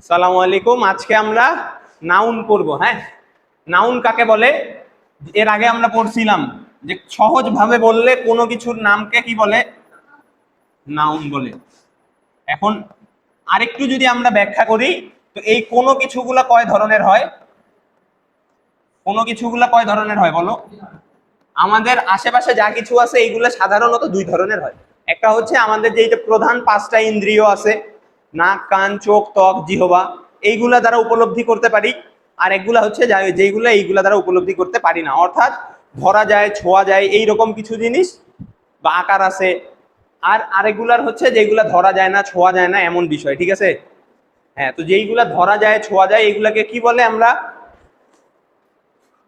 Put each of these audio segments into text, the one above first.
সালামু আলাইকুম। আজকে আমরা নাউন পড়বো। হ্যাঁ, নাউন কাকে বলে? এর আগে আমরা পড়ছিলাম যে সহজ ভাবে বললে কোনো কিছুর নামকে কি বলে? নাউন বলে। এখন আরেকটু যদি আমরা ব্যাখ্যা করি, তো এই কোনো কিছুগুলা কয় ধরনের হয়? কোনো কিছুগুলা কয় ধরনের হয় বলো? আমাদের আশেপাশে যা কিছু আছে এইগুলো সাধারণত দুই ধরনের হয়। একটা হচ্ছে আমাদের যে প্রধান পাঁচটা ইন্দ্রিয় আছে, নাক, কান, চোখ, ত্বক, জিহ্বা, এইগুলা দ্বারা উপলব্ধি করতে পারি। আর একগুলা হচ্ছে যেইগুলো এইগুলা দ্বারা উপলব্ধি করতে পারি না, অর্থাৎ ধরা যায়, ছোঁয়া যায়, এইরকম কিছু জিনিস বা আকার আছে। আর আরেকগুলার হচ্ছে যেগুলা ধরা যায় না, ছোঁয়া যায় না এমন বিষয়। ঠিক আছে? হ্যাঁ, তো যেইগুলা ধরা যায়, ছোঁয়া যায়, এইগুলাকে কি বলে আমরা?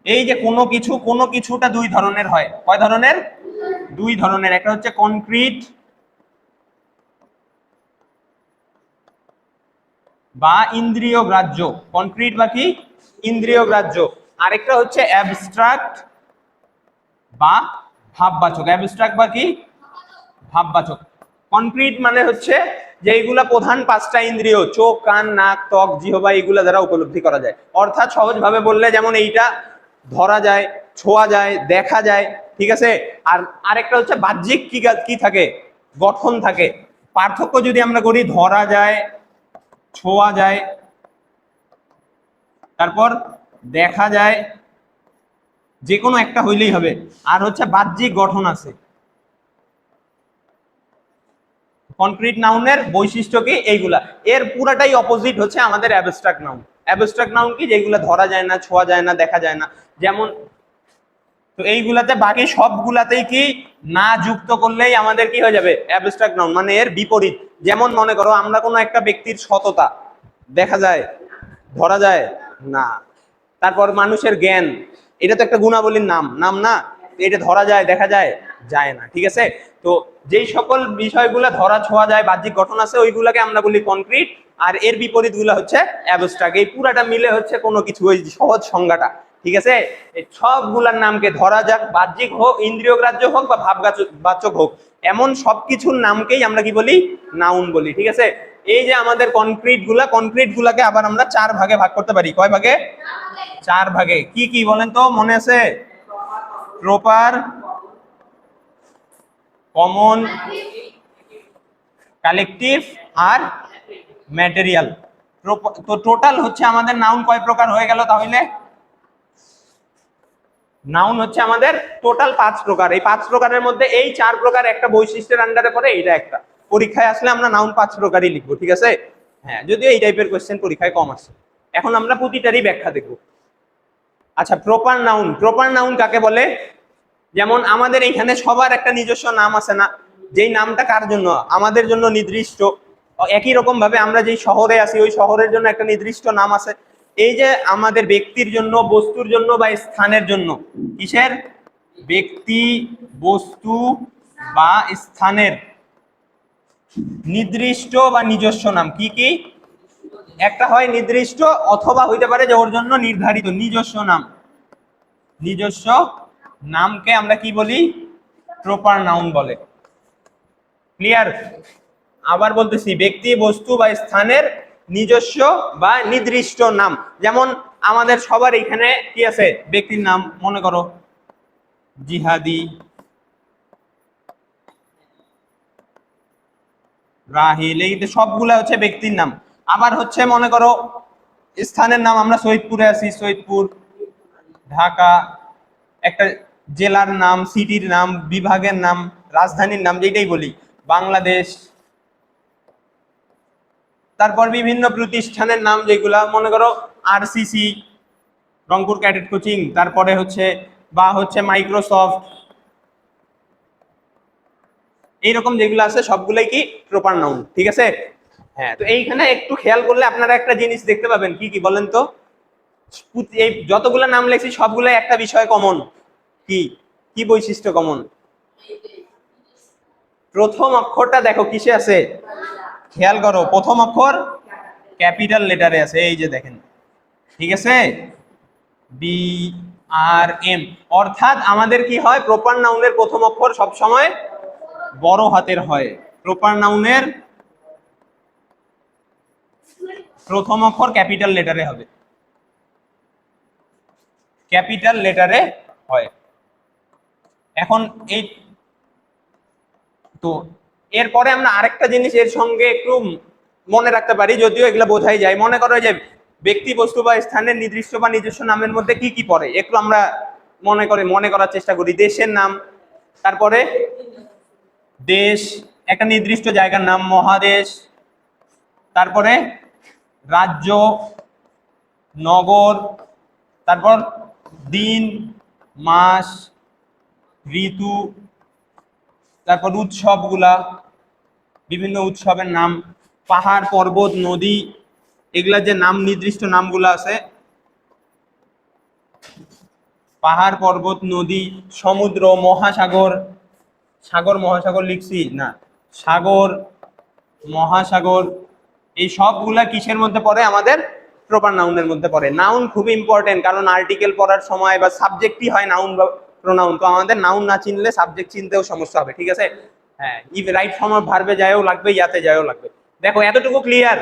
এই যে কোনো কিছুটা দুই ধরনের হয়। কয় ধরনের? দুই ধরনের। একটা হচ্ছে কনক্রিট বা ইন্দ্রিয় গ্রাহ্য। কনক্রিট বা কি? ইন্দ্রিয় গ্রাহ্য। আরেকটা হচ্ছে অ্যাবস্ট্রাক্ট বা ভাববাচক। অ্যাবস্ট্রাক্ট বা কি? ভাববাচক। কনক্রিট মানে হচ্ছে যেইগুলা প্রধান পাঁচটা ইন্দ্রিয়, চোখ, কান, নাক, ত্বক, জিহ্বা, এইগুলা দ্বারা উপলব্ধি করা যায়। অর্থাৎ সহজভাবে বললে যেমন এইটা ধরা যায়, ছোঁয়া যায়, দেখা যায়। ঠিক আছে? আর আরেকটা হচ্ছে বাহ্যিক কি কি থাকে? গঠন থাকে। পার্থক্য যদি আমরা করি, ধরা যায়, ছোঁয়া যায়, তারপর দেখা যায়, যে কোনো একটা হইলেই হবে। আর হচ্ছে বাহ্যিক গঠন আছে। কনক্রিট নাউনের বৈশিষ্ট্য কি? এইগুলা। এর পুরাটাই অপোজিট হচ্ছে আমাদের অ্যাবস্ট্রাক্ট নাউন। অ্যাবস্ট্রাক্ট নাউন কি? যেগুলো ধরা যায় না, ছোঁয়া যায় না, দেখা যায় না। যেমন, তো এইগুলাতে বাকি সবগুলাতেই কি না যুক্ত করলেই আমাদের কি হয়ে যাবে? অ্যাবস্ট্রাক্ট নাউন, মানে এর বিপরীত। যেমন মনে করো, আমরা কোনো একটা ব্যক্তির সততা দেখা যায়, ধরা যায় না। তারপর মানুষের জ্ঞান, এটা তো একটা গুণাবলীর নাম, নাম না? এটা ধরা যায়, দেখা যায়, যায় না। ঠিক আছে? তো যেই সকল বিষয়গুলো ধরা ছোঁয়া যায়, বাহ্যিক গঠন আছে, ওইগুলাকে আমরা বলি কনক্রিট। আর এর বিপরীত গুলা হচ্ছে অ্যাবস্ট্রাক্ট। এই পুরাটা মিলে হচ্ছে কোনো কিছু, ওই সহজ সংজ্ঞাটা। ঠিক আছে? এই সবগুলার নামকে, ধরা যাক, বাহ্যিক হোক, ইন্দ্রিয় গ্রাহ্য হোক বা ভাববাচক হোক, এমন সবকিছুর নামকেই আমরা কি বলি? নাউন বলি। ঠিক আছে? এই যে আমাদের কনক্রিট গুলাকে আবার আমরা চার ভাগে ভাগ করতে পারি। কয় ভাগে? চার ভাগে। কি কি বলেন তো, মনে আছে? প্রপার, কমন, কালেকটিভ আর ম্যাটেরিয়াল। তো টোটাল হচ্ছে আমাদের নাউন কয় প্রকার হয়ে গেল তাহলে? নাউন হচ্ছে আমাদের টোটাল 5 প্রকার। এই 5 প্রকারের মধ্যে এই 4 প্রকার একটা বৈশিষ্ট্যের আন্ডারে পড়ে, এইটা একটা। পরীক্ষায় আসলে আমরা নাউন 5 প্রকারই লিখবো। ঠিক আছে? হ্যাঁ, যদিও এই টাইপের কোশ্চেন পরীক্ষায় কম আসে। এখন আমরা প্রতিটারই ব্যাখ্যা দেখব। আচ্ছা, প্রপার নাউন। প্রপার নাউন কাকে বলে? যেমন আমাদের এখানে সবার একটা নিজস্ব নাম আছে না? যেই নামটা কার জন্য? আমাদের জন্য নির্দিষ্ট। একই রকম ভাবে আমরা যেই শহরে আছি, ওই শহরের জন্য একটা নির্দিষ্ট নাম আছে। এই যে আমাদের ব্যক্তির জন্য, বস্তুর জন্য বা স্থানের জন্য, কিসের? ব্যক্তি, বস্তু বা স্থানের নির্দিষ্ট বা নিজস্ব নাম। কি কি? একটা হয় নির্দিষ্ট, অথবা হইতে পারে যে ওর জন্য নির্ধারিত নিজস্ব নাম। নিজস্ব নামকে আমরা কি বলি? প্রপার নাউন বলে। ক্লিয়ার? আবার বলতেছি, ব্যক্তি, বস্তু বা স্থানের নিজস্ব বা নির্দিষ্ট নাম। যেমন আমাদের সবার এখানে কি আছে? ব্যক্তির নাম। মনে করো জিহাদি, রাহিল, এই সবগুলা হচ্ছে ব্যক্তির নাম। আবার হচ্ছে মনে করো স্থানের নাম, আমরা সৈয়দপুরে আছি, সৈয়দপুর, ঢাকা, একটা জেলার নাম, সিটির নাম, বিভাগের নাম, রাজধানীর নাম, যেটাই বলি, বাংলাদেশ। তারপর বিভিন্ন প্রতিষ্ঠানের নাম, যেগুলা মনে করো আরসিসি, রংপুর ক্যাডেট কোচিং, তারপরে হচ্ছে বা হচ্ছে মাইক্রোসফট, এইরকম যেগুলো আছে সবগুলাই কি? Proper noun. ঠিক আছে? হ্যাঁ, তো এইখানে একটু খেয়াল করলে আপনারা একটা জিনিস দেখতে পাবেন। কি কি বলেন তো? এই যতগুলো নাম লেখছি সবগুলাই একটা বিষয় কমন। কি কি বৈশিষ্ট্য কমন? প্রথম অক্ষরটা দেখো কিসে আছে? খেয়াল করো, প্রথম অক্ষর ক্যাপিটাল লেটারে আছে। এই যে দেখেন। ঠিক আছে? B R M. অর্থাৎ আমাদের কি হয়? প্রপার নাউনের প্রথম অক্ষর সব সময় বড় হাতের হয়। প্রপার নাউনের প্রথম অক্ষর ক্যাপিটাল লেটারে হবে, ক্যাপিটাল লেটারে হয়। এখন এই তো এরপরে আমরা আরেকটা জিনিস এর সঙ্গে একটু মনে রাখতে পারি, যদিও এগুলো বোঝাই যায়। মনে করো যে ব্যক্তি বস্তু বা স্থানের নির্দিষ্ট বা নিজস্ব নামের মধ্যে কি কি পড়ে, একটু আমরা মনে করার চেষ্টা করি। দেশের নাম, তারপরে দেশ, একটা নির্দিষ্ট জায়গার নাম, মহাদেশ, তারপরে রাজ্য, নগর, তারপর দিন, মাস, ঋতু, তারপর উৎসবগুলা, বিভিন্ন উৎসবের নাম, পাহাড়, পর্বত, নদী, এগুলা যে নাম, নির্দিষ্ট নামগুলো আছে, পাহাড়, পর্বত, নদী, সমুদ্র, মহাসাগর, সাগর মহাসাগর লিখছি না, সাগর, মহাসাগর, এই সবগুলা কিসের মধ্যে পড়ে? আমাদের প্রপার নাউনের মধ্যে পড়ে। নাউন খুব ইম্পর্টেন্ট, কারণ আর্টিকেল পড়ার সময় বা সাবজেক্টই হয় নাউন বা প্রোনাউন, তো আমাদের নাউন না চিনলে সাবজেক্ট চিনতেও সমস্যা হবে, ঠিক আছে? হ্যাঁ, রাইট ফর্ম অফ ভার্বে যায়ও লাগবে, ইয়াতে যায়ও লাগবে। দেখো এতটুকু ক্লিয়ার?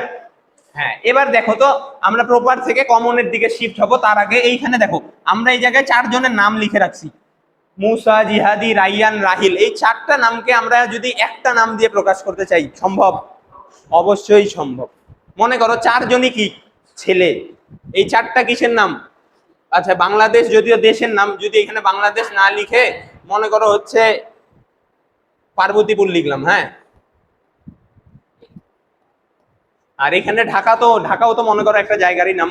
হ্যাঁ, এবার দেখো তো আমরা প্রপার থেকে কমনের দিকে শিফট হব। তার আগে এইখানে দেখো আমরা এই জায়গায় 4 জনের নাম লিখে রাখছি, মুসা, জিহাদি, রাইয়ান, রাহিল। এই 4টা নামকে আমরা যদি একটা নাম দিয়ে প্রকাশ করতে চাই, সম্ভব? অবশ্যই সম্ভব। মনে করো 4 জনই কি ছেলে, এই 4টা কিসের নাম? আচ্ছা, বাংলাদেশ যদিও দেশের নাম, যদি এখানে বাংলাদেশ না লিখে মনে করো হচ্ছে পার্বতীপুর লিখলাম, হ্যাঁ, আর এখানে ঢাকাও তো মনে করো একটা জায়গারই নাম,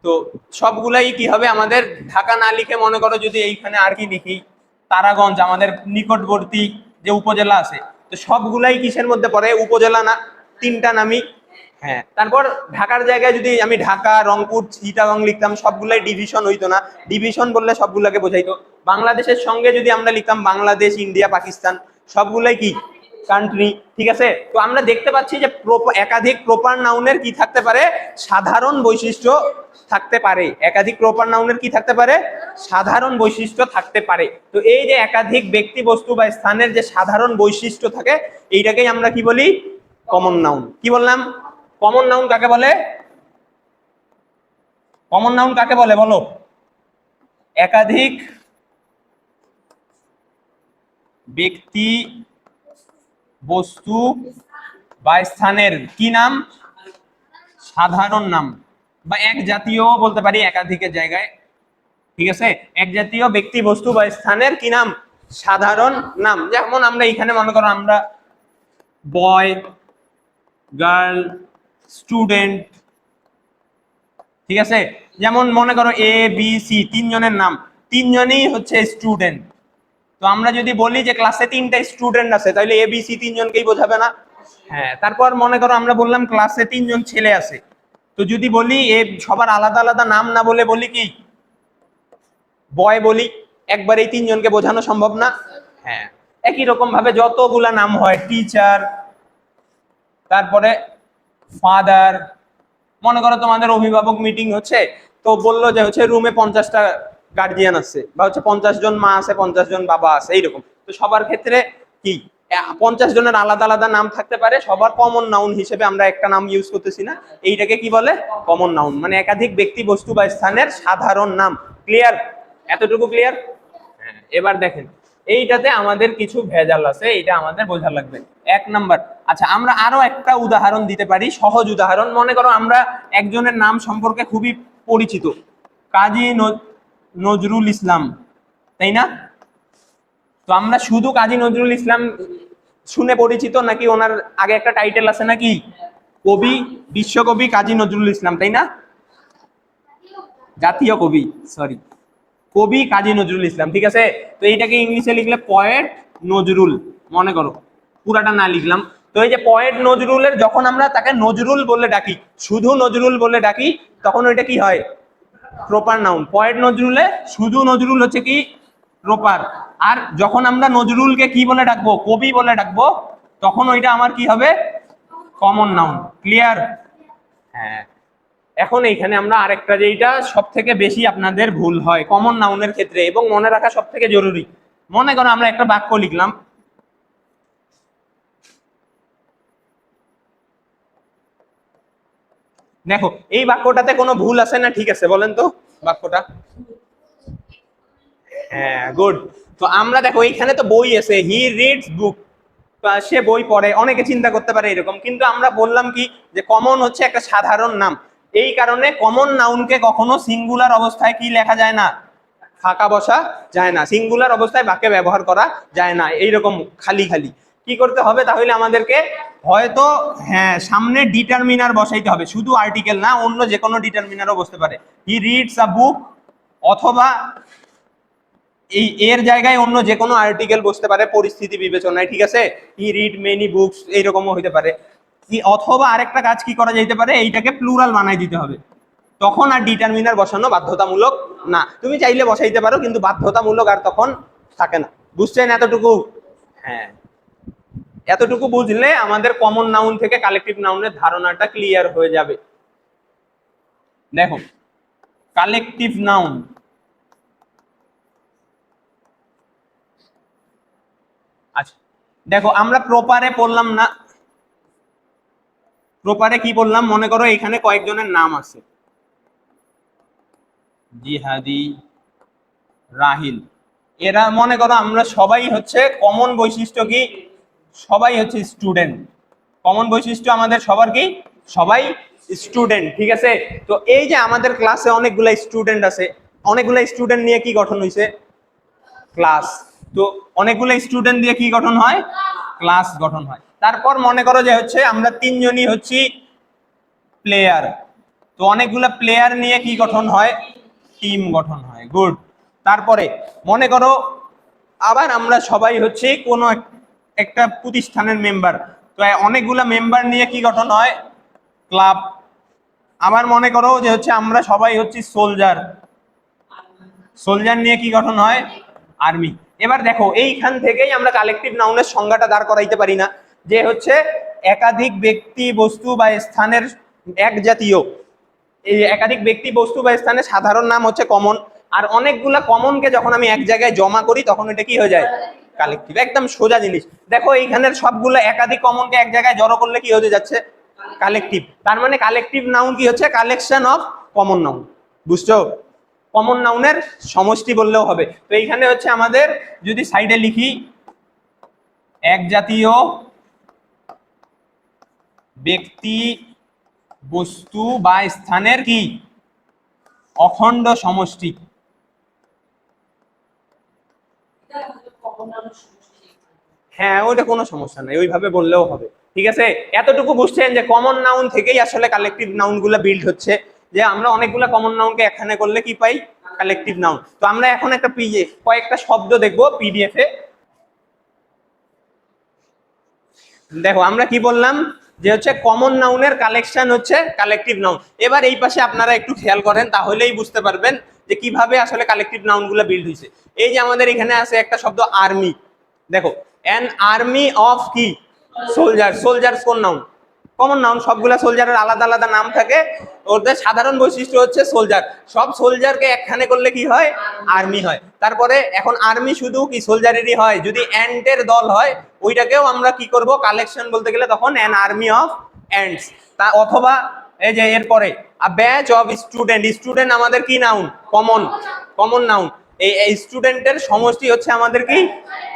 তো সবগুলাই কি হবে আমাদের? ঢাকা না লিখে মনে করো যদি এইখানে আর কি লিখি, তারাগঞ্জ, আমাদের নিকটবর্তী যে উপজেলা আছে, তো সবগুলাই কিসের মধ্যে পড়ে? উপজেলা না? 3টা নামই। হ্যাঁ, তারপর ঢাকার জায়গায় যদি আমি ঢাকা, রংপুর, চিটাগং লিখতাম, সবগুলাই ডিভিশন হইতো না? ডিভিশন বললে সবগুলাকে বোঝাইতো। বাংলাদেশের সঙ্গে যদি আমরা লিখতাম বাংলাদেশ, ইন্ডিয়া, পাকিস্তান, সবগুলাই কি কান্ট্রি, ঠিক আছে? তো আমরা দেখতে পাচ্ছি যে একাধিক প্রপার নাউনের কি থাকতে পারে? সাধারণ বৈশিষ্ট্য থাকতে পারে। একাধিক প্রপার নাউনের কি থাকতে পারে? সাধারণ বৈশিষ্ট্য থাকতে পারে। তো এই যে একাধিক ব্যক্তি, বস্তু বা স্থানের যে সাধারণ বৈশিষ্ট্য থাকে, এইটাকেই আমরা কি বলি? Common noun. কি বললাম? কমন নাউন কাকে বলে? কমন নাউন কাকে বলে বলো? একাধিক ব্যক্তি, বস্তু বা স্থানের কি নাম? সাধারণ নাম, বা এক জাতীয় বলতে পারি একাধিকের জায়গায়, ঠিক আছে? এক জাতীয় ব্যক্তি, বস্তু বা স্থানের কি নাম? সাধারণ নাম। যেমন আমরা এখানে মনে করো আমরা বয়, গার্ল, স্টুডেন্ট, ঠিক আছে? যেমন মনে করো এ, বি, সি, 3 জনের নাম, 3 জনই হচ্ছে স্টুডেন্ট। তো আমরা যদি বলি যে ক্লাসে 3টা স্টুডেন্ট আছে, তাহলে এ, বি, সি 3 জনকেই বোঝাবে না? হ্যাঁ, তারপর মনে করো আমরা বললাম ক্লাসে 3 জন ছেলে আছে, তো যদি বলি এ সবার আলাদা আলাদা নাম না বলে বলি কি বয় বলি, একবার এই 3 জনকে বোঝানো সম্ভব না? হ্যাঁ, একই রকম ভাবে যতগুলা নাম হয়, টিচার, তারপরে ফাদার, মনে করো তোমাদের অভিভাবক মিটিং হচ্ছে, তো বললো যে হচ্ছে রুমে 50টা গার্জিয়ান আছে, বা হচ্ছে 50 জন মা আছে, 50 জন বাবা আছে, এইরকম। তো সবার ক্ষেত্রে কি 50 জনের আলাদা আলাদা নাম থাকতে পারে, সবার কমন নাউন হিসেবে আমরা একটা নাম ইউজ করতেছি না? এইটাকে কি বলে? কমন নাউন, মানে একাধিক ব্যক্তি, বস্তু বা স্থানের সাধারণ নাম। ক্লিয়ার? এতটুকু ক্লিয়ার? হ্যাঁ, এবার দেখেন এইটাতে আমাদের কিছু ভেজাল আছে, এটা আমাদের বোঝা লাগবে। 1 নাম্বার, আচ্ছা আমরা আরো একটা উদাহরণ দিতে পারি, সহজ উদাহরণ। মনে করো আমরা একজনের নাম সম্পর্কে খুবই পরিচিত, কাজী নজরুল ইসলাম, তাই না? তো আমরা শুধু কাজী নজরুল ইসলাম শুনে পরিচিত, নাকি ওনার আগে একটা টাইটেল আছে নাকি? কবি, বিশ্বকবি কাজী নজরুল ইসলাম, তাই না? জাতীয় কবি, সরি, কবি কাজী নজরুল ইসলাম, ঠিক আছে? তো এইটাকে ইংলিশে লিখলে পয়েট নজরুল, মনে করো পুরাটা না লিখলাম। তো এই যে পয়েট নজরুলের যখন আমরা তাকে নজরুল বলে ডাকি, শুধু নজরুল বলে ডাকি, তখন ওইটা কি হয়? Proper noun. পয়েট নজরুলে শুধু নজরুল হচ্ছে কি প্রপার, আর যখন আমরা নজরুলকে কি বলে ডাকবো? কবি বলে ডাকবো, তখন ওইটা আমার কি হবে? Common noun. ক্লিয়ার? হ্যাঁ, এখন এইখানে আমরা আরেকটা, যেটা সব থেকে বেশি আপনাদের ভুল হয় কমন নাউনের ক্ষেত্রে এবং মনে রাখা সব থেকে জরুরি। মনে করো আমরা একটা বাক্য লিখলাম, দেখো এই বাক্যটাতে কোনো ভুল আছে না ঠিক আছে বলেন তো বাক্যটা? হ্যাঁ, গুড। তো আমরা দেখো এইখানে তো বই আছে, হি রিডস বুক, সে বই পড়ে, অনেকে চিন্তা করতে পারে এরকম, কিন্তু আমরা বললাম কি যে কমন হচ্ছে একটা সাধারণ নাম, এই কারণে কমন নাউনকে কখনো সিঙ্গুলার অবস্থায় কি লেখা যায় না, ফাঁকা বসা যায় না, সিঙ্গুলার অবস্থায় বাক্যে ব্যবহার করা যায় না এইরকম খালি খালি। কি করতে হবে তাহলে আমাদেরকে, হয়তো হ্যাঁ সামনে ডিটারমিনার বসাইতে হবে, শুধু আর্টিকেল না, অন্য যে কোনো ডিটারমিনারও বসতে পারে। হি রিডস আ বুক, অথবা এই এর জায়গায় অন্য যে কোনো আর্টিকেল বসতে পারে পরিস্থিতি বিবেচনায়, ঠিক আছে? হি রিড মেনি বুকস এইরকমও হইতে পারে। কি অথবা আরেকটা কাজ কি করা যাইতে পারে, এইটাকে প্লুরাল বানাই দিতে হবে, তখন আর ডিটারমিনার বসানো বাধ্যতামূলক না, তুমি চাইলে বসাইতে পারো কিন্তু বাধ্যতামূলক আর তখন থাকে না। বুঝছেন এতটুকু? হ্যাঁ, এতটুকু বুঝলে আমাদের কমন নাউন থেকে কালেকটিভ নাউনের ধারণাটা ক্লিয়ার হয়ে যাবে। দেখো কালেকটিভ নাউন, আচ্ছা দেখো আমরা প্রপারে পড়লাম না, প্রপারে কি বললাম, মনে করো এখানে কয়েকজনের নাম আছে, জিহাদি, রাহিল, এরা মনে করো আমরা সবাই হচ্ছে কমন বৈশিষ্ট্য কি, সবাই হচ্ছে স্টুডেন্ট, কমন বৈশিষ্ট্য আমাদের সবার কি, সবাই স্টুডেন্ট, ঠিক আছে? তো এই যে আমাদের ক্লাসে অনেকগুলা স্টুডেন্ট আছে, অনেকগুলা স্টুডেন্ট নিয়ে কি গঠন হয়েছে, ক্লাস। তো অনেকগুলো স্টুডেন্ট দিয়ে কি গঠন হয়, ক্লাস গঠন হয়। তারপর মনে করো যে হচ্ছে আমরা তিনজনই হচ্ছি প্লেয়ার, তো অনেকগুলো প্লেয়ার নিয়ে কি গঠন হয়, টিম গঠন হয়, গুড। তারপরে মনে করো আবার আমরা সবাই হচ্ছে কোনো একটা প্রতিষ্ঠানের মেম্বার, তো অনেকগুলা মেম্বার নিয়ে কি গঠন হয়, ক্লাব। আবার মনে করো যে হচ্ছে আমরা সবাই হচ্ছে সোলজার, সোলজার নিয়ে কি গঠন হয়, আর্মি। এবার দেখো এইখান থেকেই আমরা কালেকটিভ নাউনের সংজ্ঞাটা দাঁড় করাইতে পারি না, যে হচ্ছে একাধিক ব্যক্তি বস্তু বা স্থানের এক জাতীয়, এই একাধিক ব্যক্তি বস্তু বা স্থানের সাধারণ নাম হচ্ছে কমন, আর অনেকগুলা কমনকে যখন আমি এক জায়গায় জমা করি তখন এটা কি হয়ে যায়, কালেকটিভ। একদম সোজা জিনিস। দেখো এইখানের সবগুলো একাধিক কমনকে এক জায়গায় জড়ো করলে কি হতে যাচ্ছে, কালেকটিভ। তার মানে কালেকটিভ নাউন কি হচ্ছে, কালেকশন অফ কমন নাউন, বুঝছো? কমন নাউনের সমষ্টি বললেও হবে। তো এইখানে হচ্ছে আমাদের যদি সাইডে লিখি, এক জাতীয় ব্যক্তি বস্তু বা স্থানের কি অখণ্ড সমষ্টি, হ্যাঁ ওইটা কোনো সমস্যা নাই, ওইভাবে বললেও হবে, ঠিক আছে? এতটুকু বুঝছেন যে কমন নাউন থেকেই আসলে কালেকটিভ নাউন গুলা বিল্ড হচ্ছে, যে আমরা অনেকগুলা কমন নাউনকে একখানে করলে কি পাই, কালেকটিভ নাউন। তো আমরা এখন একটা কয়েকটা শব্দ দেখবো পিডিএফ এ। দেখো আমরা কি বললাম, যে হচ্ছে কমন নাউনের কালেকশন হচ্ছে কালেকটিভ নাউন। এবার এই পাশে আপনারা একটু খেয়াল করেন, তাহলেই বুঝতে পারবেন যে কিভাবে আসলে কালেকটিভ নাউন গুলো বিল্ড হয়েছে। এই যে আমাদের এখানে আছে একটা শব্দ আর্মি, দেখো অ্যান আর্মি অফ কি, সোলজার, সোলজার কোন নাউন, কমন নাউন, সবগুলা সোলজারের আলাদা আলাদা নাম থাকে, ওদের সাধারণ বৈশিষ্ট্য হচ্ছে সোলজার, সব সোলজারকে একখানে করলে কি হয়, আর্মি হয়। তারপরে এখন আর্মি শুধু কি সোলজারেরই হয়, যদি অ্যান্টের দল হয় ওইটাকেও আমরা কি করব, কালেকশন বলতে গেলে তখন অ্যান আর্মি অফ অ্যান্টস। তা অথবা এই যে এরপরে আ ব্যাচ অফ স্টুডেন্ট, স্টুডেন্ট আমাদের কি নাউন, কমন, কমন নাউন, এই স্টুডেন্টের সমষ্টি হচ্ছে আমাদের কি,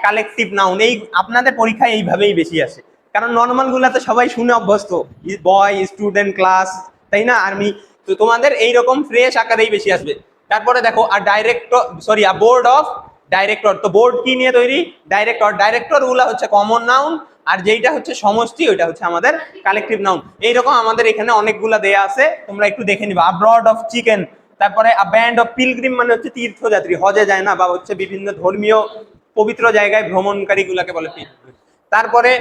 কালেকটিভ নাউন। এই আপনাদের পরীক্ষায় এইভাবেই বেশি আসে, কারণ নর্মাল গুলাতে সবাই শুনে অভ্যস্ত, বয়, স্টুডেন্ট, ক্লাস, তাই না, আর্মি। তো তোমাদের এইরকম ফ্রেশ আকারেই বেশি আসবে। তারপরে দেখো আর director, sorry a board of director, তো বোর্ড কি নিয়ে তৈরি, ডাইরেক্টর, ডাইরেক্টর গুলা হচ্ছে কমন নাউন, আর যেইটা হচ্ছে সমষ্টি ওইটা হচ্ছে আমাদের কালেকটিভ নাউন। এইরকম আমাদের এখানে অনেকগুলা দেয়া আছে, তোমরা একটু দেখে নিবা। আ ব্রড অফ চিকেন, তারপরে আ ব্যান্ড অফ পিলগ্রিম মানে হচ্ছে তীর্থযাত্রী, হজে যায় না বা হচ্ছে বিভিন্ন ধর্মীয় পবিত্র জায়গায় ভ্রমণকারী গুলাকে বলে পিলগ্রিম। তারপরে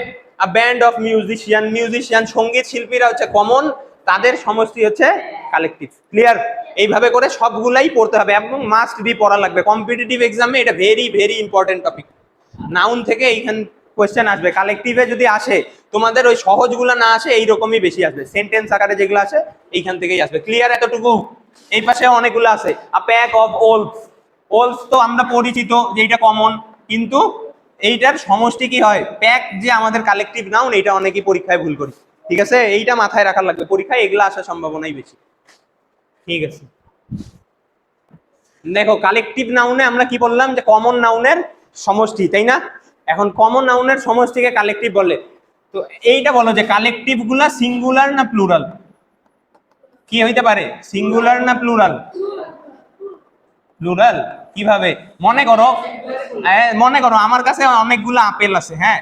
আ ব্যান্ড অফ মিউজিশিয়ান, মিউজিশিয়ান সঙ্গীত শিল্পীরা হচ্ছে কমন, তাদের সমষ্টি হচ্ছে কালেকটিভ। ক্লিয়ার? এইভাবে করে সবগুলাই পড়তে হবে এবং মাস্ট বি পড়া লাগবে, কম্পিটিটিভ এক্সামে এটা very very important topic. Noun থেকে এইখান কোয়েশ্চেন আসবে, কালেকটিভে যদি আসে তোমাদের ওই সহজগুলো না আসে এইরকমই বেশি আসবে, সেন্টেন্স আকারে যেগুলো আসে এইখান থেকেই আসবে। ক্লিয়ার এতটুকু? এই পাশে অনেকগুলো আছে, আ প্যাক অফ ওলস, ওলস তো আমরা পরিচিত যে এটা কমন, কিন্তু এইটার সমষ্টি কি হয়, প্যাক যে আমাদের কালেকটিভ নাউন, এটা অনেকেই পরীক্ষায় ভুল করি। ঠিক আছে, এইটা মাথায় রাখার লাগবে, পরীক্ষায় এগুলা আসার সম্ভাবনাই বেশি। ঠিক আছে, দেখো কালেকটিভ নাউনে আমরা কি বললাম যে কমন নাউনের সমষ্টি, তাই না? এখন কমন নাউনের সমষ্টিকে কালেকটিভ বলে। তো এইটা বলো যে কালেকটিভ গুলা সিঙ্গুলার না প্লুরাল? কি হইতে পারে, সিঙ্গুলার না প্লুরাল? প্লুরাল। কিভাবে? মনে করো আমার কাছে অনেকগুলো আপেল আছে, হ্যাঁ,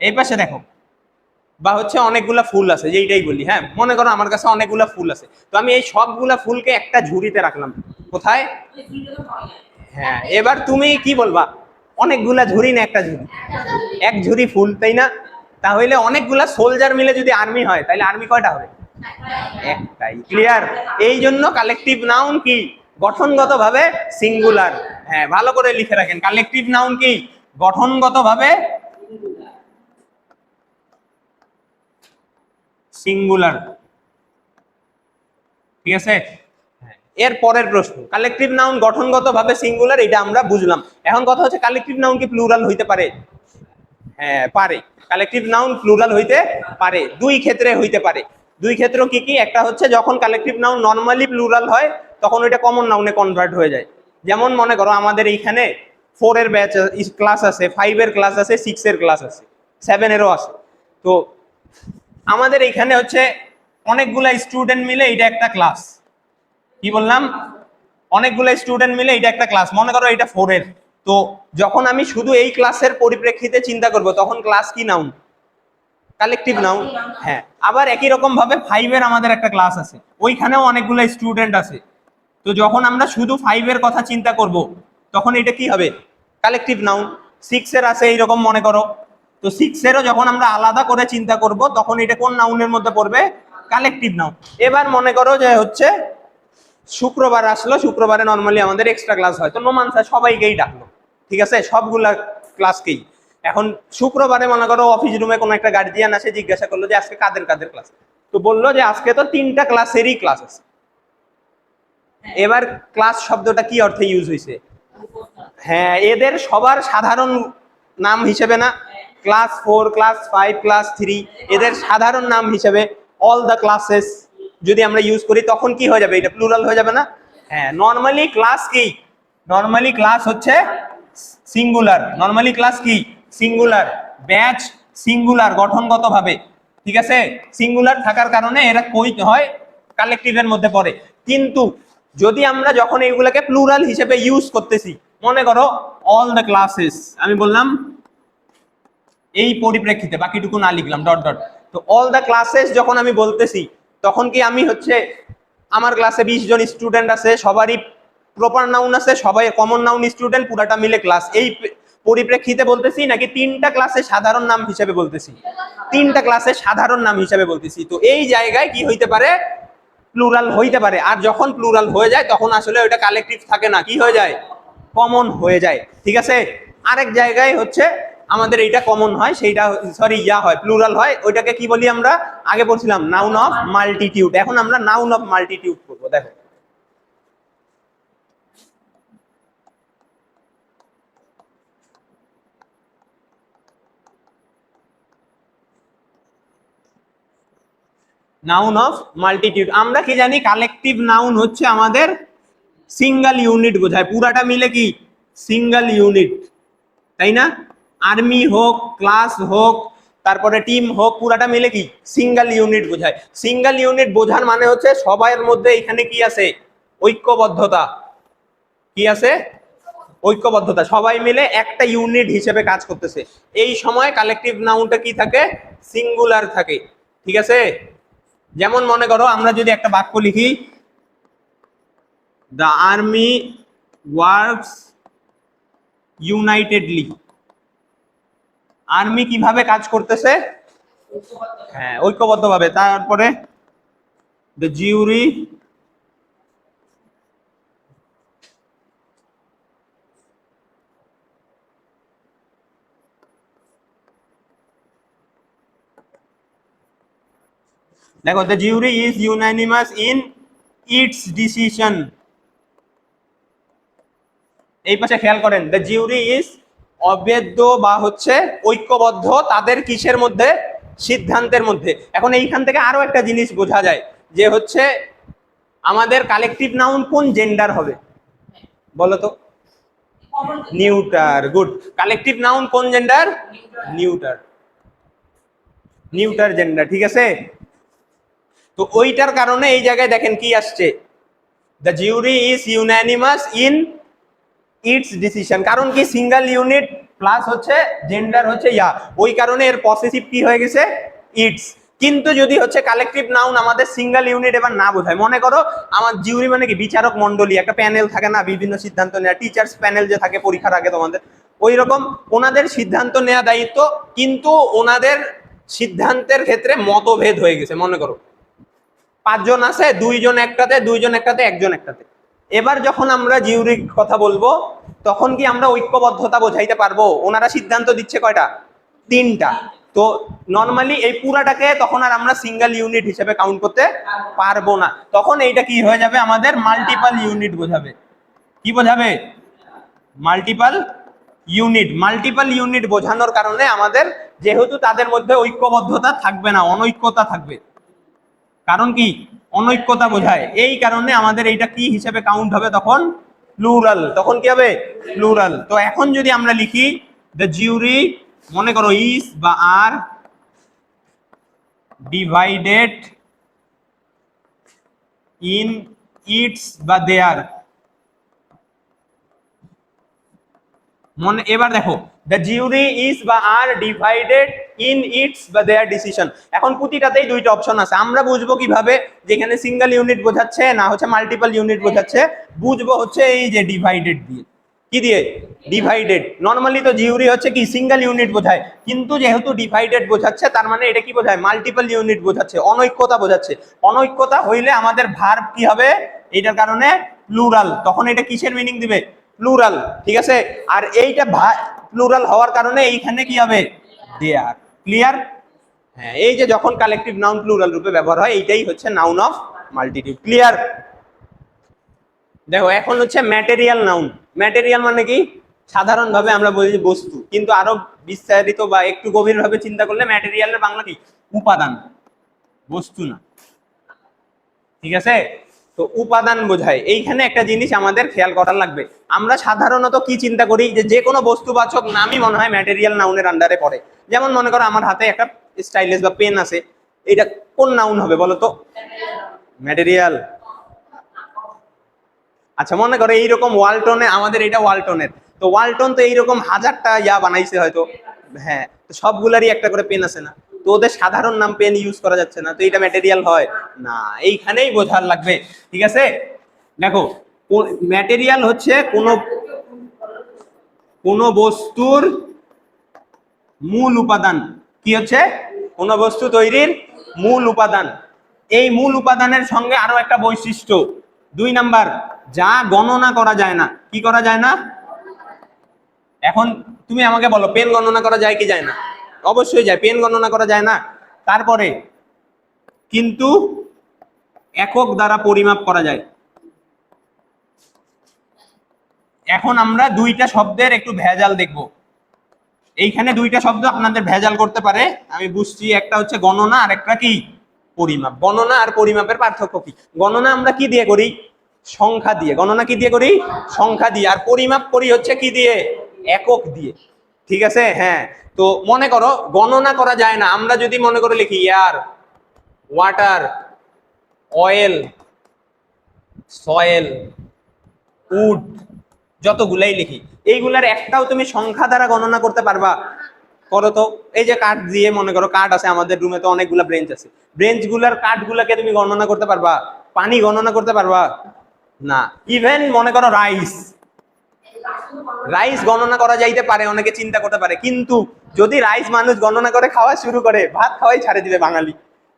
এই পাশে দেখো, বা হচ্ছে অনেকগুলা ফুল আছে, যেইটাই বলি, হ্যাঁ, মনে করো আমার কাছে অনেকগুলা ফুল আছে, তো আমি এই সবগুলা ফুলকে একটা ঝুড়িতে রাখলাম। কোথায়? হ্যাঁ, এবার তুমি কি বলবা, অনেকগুলা ঝুড়ি না একটা ঝুড়ি? এক ঝুড়ি ফুল, তাই না? তাহলে অনেকগুলা সোলজার মিলে যদি আর্মি হয়, তাহলে আর্মি কয়টা হবে? একটাই। ক্লিয়ার? এই জন্য কালেকটিভ নাউন কি, গঠনগতভাবে সিঙ্গুলার। হ্যাঁ, ভালো করে লিখে রাখেন, কালেকটিভ নাউন কি, গঠনগতভাবে সিঙ্গুলার। ঠিক আছে, এর পরের প্রশ্ন, কালেকটিভ নাউন গঠনগতভাবে সিঙ্গুলার, এটা আমরা বুঝলাম। এখন কথা হচ্ছে কালেকটিভ নাউন কি প্লুরাল হইতে পারে? হ্যাঁ পারে, কালেকটিভ নাউন প্লুরাল হইতে পারে, দুই ক্ষেত্রে হইতে পারে। দুই ক্ষেত্র কি কি? একটা হচ্ছে যখন কালেকটিভ নাউন নরমালি প্লুরাল হয়, তখন ওইটা কমন নাউনে কনভার্ট হয়ে যায়। যেমন মনে করো আমাদের এইখানে 4 এর ব্যাচ ক্লাস আছে, 5 এর ক্লাস আছে, 6 এর ক্লাস আছে, 7 এরও আছে। তো আমাদের এইখানে হচ্ছে অনেকগুলা স্টুডেন্ট মিলে এটা একটা ক্লাস। কি বললাম? অনেকগুলো স্টুডেন্ট মিলে এটা একটা ক্লাস, মনে করো এটা 4 এর। তো যখন আমি শুধু এই ক্লাসের পরিপ্রেক্ষিতে চিন্তা করব, তখন ক্লাস কি নাউন? Collective noun. হ্যাঁ, আবার একই রকম ভাবে 5 এর আমাদের একটা ক্লাস আছে, ওইখানেও অনেকগুলো স্টুডেন্ট আছে। তো যখন আমরা শুধু 5 এর কথা চিন্তা করব, তখন এটা কি হবে? Collective noun. 6 এর আছে এইরকম মনে করো, তো 6 এরও যখন আমরা আলাদা করে চিন্তা করব, তখন এটা কোন নাউনের মধ্যে পড়বে? Collective noun. এবার মনে করো যে হচ্ছে শুক্রবার আসলো, শুক্রবারে নরমালি আমাদের এক্সট্রা ক্লাস হয়, তো নোমান স্যার সবাইকেই ডাকলো, ঠিক আছে, সবগুলা ক্লাসকেই। এখন শুক্রবারে মনে করো অফিস রুমে কোনো একটা গার্জিয়ান আসে, জিজ্ঞাসা করলো যে আজকে কাদের কাদের ক্লাস, তো বললো যে আজকে তো 3টা ক্লাসেরই ক্লাস আছে। এবার ক্লাস শব্দটা কি অর্থে ইউজ হয়েছে? হ্যাঁ, এদের সবার সাধারণ নাম হিসেবে না? ক্লাস 4, ক্লাস 5, ক্লাস 3, এদের সাধারণ নাম হিসেবে অল দ্য ক্লাসেস যদি আমরা ইউজ করি, তখন কি হয়ে যাবে? এটা প্লুরাল হয়ে যাবে না? হ্যাঁ, নরমালি ক্লাস কি, নরমালি ক্লাস হচ্ছে সিঙ্গুলার, নরমালি ক্লাস কি, সিঙ্গুলার। ব্যাচ সিঙ্গুলার গঠনগতভাবে, ঠিক আছে, সিঙ্গুলার থাকার কারণে এরা কই হয়? কালেকটিভের মধ্যে পড়ে। কিন্তু যদি আমরা যখন এইগুলাকে প্লুরাল হিসেবে ইউজ করতেছি, মনে করো অল দ্য ক্লাসেস, আমি বললাম এই পরিপ্রেক্ষিতে, বাকিটুকু না লিখলাম, ডট ডট। তো অল দ্য ক্লাসেস যখন আমি বলতেছি, তখন কি আমি হচ্ছে আমার ক্লাসে 20 জন স্টুডেন্ট আছে, সবারই প্রপার নাউন আছে, সবাই কমন নাউন স্টুডেন্ট, পুরাটা মিলে ক্লাস, এই পরিপ্রেক্ষিতে বলতেছি, নাকি 3টা ক্লাসে সাধারণ নাম হিসেবে বলতেছি? 3টা ক্লাসে সাধারণ নাম হিসেবে বলতেছি। তো এই জায়গায় কি হইতে পারে? প্লুরাল হইতে পারে। আর যখন প্লুরাল হয়ে যায়, তখন আসলে ওইটা কালেকটিভ থাকে না, কি হয়ে যায়? কমন হয়ে যায়। ঠিক আছে, আরেক জায়গায় হচ্ছে আমাদের এইটা কমন হয়, সেইটা সরি হয়, প্লুরাল হয়, ওইটাকে কি বলি আমরা? আগে পড়ছিলাম নাউন অফ মাল্টিটিউড, এখন আমরা নাউন অফ মাল্টিটিউড করবো। দেখো নাউন অফ মাল্টিটিউড, আমরা কি জানি? কালেকটিভ নাউন হচ্ছে আমাদের সিঙ্গেল ইউনিট বোঝায়, পুরাটা মিলে কি সিঙ্গেল ইউনিট, তাই না? আর্মি হোক, ক্লাস হোক, তারপরে টিম হোক, পুরাটা মিলে কি সিঙ্গেল ইউনিট বোঝায়। সিঙ্গেল ইউনিট বোঝার মানে হচ্ছে সবার মধ্যে এখানে কি আছে? ঐক্যবদ্ধতা। কি আছে? ঐক্যবদ্ধতা, সবাই মিলে একটা ইউনিট হিসেবে কাজ করতেছে। এই সময় কালেকটিভ নাউনটা কি থাকে? সিঙ্গুলার থাকে। ঠিক আছে, যেমন মনে করো আমরা যদি একটা বাক্য লিখি, the army works unitedly, army কিভাবে কাজ করতেছে? হ্যাঁ, ঐক্যবদ্ধভাবে। তারপরে দ্য জিউরি দেখো, the জিউরি is unanimous in it's decision. এই পাশে খেয়াল করেন, দ্য জিউরি ইজ অবেদ্য বা হচ্ছে ঐক্যবদ্ধ তাদের কিসের মধ্যে? সিদ্ধান্তের মধ্যে। এখন এইখান থেকে আরো একটা জিনিস বোঝা যায় যে হচ্ছে আমাদের কালেকটিভ নাউন কোন জেন্ডার হবে বলো তো? নিউটার। গুড। কালেকটিভ নাউন কোন জেন্ডার? নিউটার। নিউটার জেন্ডার, ঠিক আছে। তো ওইটার কারণে এই জায়গায় দেখেন কি আসছে, the জিউরি is unanimous in it's decision. কারণ কি সিঙ্গেল ইউনিট প্লাস হচ্ছে জেন্ডার হচ্ছে ইয়া, ওই কারণে এর পসেসিভ কি হয়ে গেছে? ইটস। কিন্তু যদি হচ্ছে কালেকটিভ নাউন আমাদের সিঙ্গেল ইউনিট এবার না বোঝায়, মনে করো আমার জিউরি মানে কি বিচারক মন্ডলী, একটা প্যানেল থাকে না বিভিন্ন সিদ্ধান্ত নেওয়া, টিচার্স প্যানেল যে থাকে পরীক্ষার আগে তোমাদের, ওই রকম ওনাদের সিদ্ধান্ত নেওয়া দায়িত্ব, কিন্তু ওনাদের সিদ্ধান্তের ক্ষেত্রে মতভেদ হয়ে গেছে। মনে করো 5 জন আছে, 2 জন একটাতে, 2 জন একটাতে, 1 জন একটাতে। এবার যখন আমরা জিউরির কথা বলবো তখন কি আমরা ঐক্যবদ্ধতা বোঝাইতে পারবো? ওনারা সিদ্ধান্ত দিচ্ছে কয়টা? 3টা। তো নর্মালি এই পুরাটাকে তখন আর আমরা সিঙ্গেল ইউনিট হিসেবে কাউন্ট করতে পারবো না, তখন এইটা কি হয়ে যাবে? আমাদের মাল্টিপল ইউনিট বোঝাবে। কি বোঝাবে? Multiple unit. মাল্টিপল ইউনিট বোঝানোর কারণে আমাদের যেহেতু তাদের মধ্যে ঐক্যবদ্ধতা থাকবে না, অনৈক্যতা থাকবে। কারণ কি? অনৈক্যতা বোঝায়, এই কারণে আমাদের এইটা কি হিসেবে কাউন্ট হবে তখন? প্লুরাল। তখন কি হবে? প্লুরাল। তো এখন যদি আমরা লিখি দ্য জিউরি, মনে করো ইজ বা আর ডিভাইডেড ইন ইটস বা দেয়ার, মনে এবার দেখো দ্য জিউরি ইজ বা আর ডিভাইডেড ইন ইটস বা দেয়ার ডিসিশন। এখন প্রতিটাতেই 2টা অপশন আছে, আমরা বুঝবো কিভাবে যেখানে সিঙ্গেল ইউনিট বোঝাচ্ছে না হচ্ছে মাল্টিপল ইউনিট বোঝাচ্ছে? বুঝবো হচ্ছে এই যে ডিভাইডেড দিয়ে। কি দিয়ে? ডিভাইডেড। নর্মালি তো জিউরি হচ্ছে কি সিঙ্গেল ইউনিট বোঝায়, কিন্তু যেহেতু ডিভাইডেড বোঝাচ্ছে তার মানে এটা কি বোঝায়? মাল্টিপল ইউনিট বোঝাচ্ছে, অনৈক্যতা বোঝাচ্ছে। অনৈক্যতা হইলে আমাদের ভার্ব কি হবে? এটার কারণে প্লুরাল। তখন এটা কিসের মিনিং দিবে? প্লুরাল, ঠিক আছে। আর এইটা প্লুরাল হওয়ার কারণে এইখানে কি হবে? দেয়ার। ক্লিয়ার? হ্যাঁ, এই যে যখন কালেকটিভ নাউন প্লুরাল রূপে ব্যবহার হয় এইটাই হচ্ছে নাউন অফ মাল্টিটিউড। ক্লিয়ার? দেখো এখন হচ্ছে ম্যাটেরিয়াল নাউন। ম্যাটেরিয়াল মানে কি? সাধারণভাবে আমরা বলি বস্তু, কিন্তু আরো বিস্তারিত বা একটু গভীরভাবে চিন্তা করলে ম্যাটেরিয়ালের বাংলা কি? উপাদান, বস্তু না। ঠিক আছে। তো উপাদান বোঝায়। এইখানে একটা জিনিস আমাদের খেয়াল করা লাগবে, আমরা সাধারণত কি চিন্তা করি যে কোনো বস্তুবাচক নামই মনে হয় ম্যাটেরিয়াল নাউনের আন্ডারে পড়ে। যেমন মনে করো আমার হাতে একটা স্টাইলাস বা পেন আছে, এটা কোন নাউন হবে বলো তো? ম্যাটেরিয়াল। আচ্ছা মনে করো এইরকম ওয়ালটনে, আমাদের এটা ওয়ালটনের, তো ওয়ালটন তো এইরকম হাজারটা ইয়া বানাইছে হয়তো, হ্যাঁ, তো সবগুলারই একটা করে পেন আছে না, তো ওদের সাধারণ নাম পেন ইউজ করা যাচ্ছে না, তো এটা ম্যাটেরিয়াল হয় না। এইখানেই বোঝার লাগবে, ঠিক আছে। দেখো ম্যাটেরিয়াল হচ্ছে কোনো বস্তুর মূল উপাদান। কি হচ্ছে? কোনো বস্তু তৈরির মূল উপাদান। এই মূল উপাদানের সঙ্গে আরো একটা বৈশিষ্ট্য, 2 নাম্বার, যা গণনা করা যায় না। কি করা যায় না? এখন তুমি আমাকে বলো পেন গণনা করা যায় কি যায় না? অবশ্যই যায়, পেন গণনা করা যায় না। তারপরে কিন্তু একক দ্বারা পরিমাপ করা যায়। এখন আমরা 2টা শব্দের একটু ভেজাল দেখব। এইখানে 2টা শব্দ আপনাদের ভেজাল করতে পারে, আমি বুঝছি। একটা হচ্ছে গণনা আর একটা কি? পরিমাপ। গণনা আর পরিমাপের পার্থক্য কি? গণনা আমরা কি দিয়ে করি? সংখ্যা দিয়ে। গণনা কি দিয়ে করি? সংখ্যা দিয়ে। আর পরিমাপ করি হচ্ছে কি দিয়ে? একক দিয়ে। ঠিক আছে, হ্যাঁ। তো মনে করো গণনা করা যায় না, আমরা যদি মনে করে লিখি air, water, oil, soil, wood, যতগুলাই লিখি, এইগুলার একটাও তুমি সংখ্যা দ্বারা গণনা করতে পারবা? করো তো। এই যে কাঠ দিয়ে, মনে করো কাঠ আছে আমাদের রুমে, তো অনেকগুলা ব্রেঞ্চ আছে, ব্রেঞ্চ গুলার কাঠ গুলাকে তুমি গণনা করতে পারবা? পানি গণনা করতে পারবা? না। ইভেন মনে করো রাইস, রাইস গণনা করা যাইতে পারে, অনেকে চিন্তা করতে পারে, কিন্তু যদি রাইস মানুষ গণনা করে খাওয়া শুরু করে, ভাত খাওয়াই ছাড়ে দিবে বাঙালি,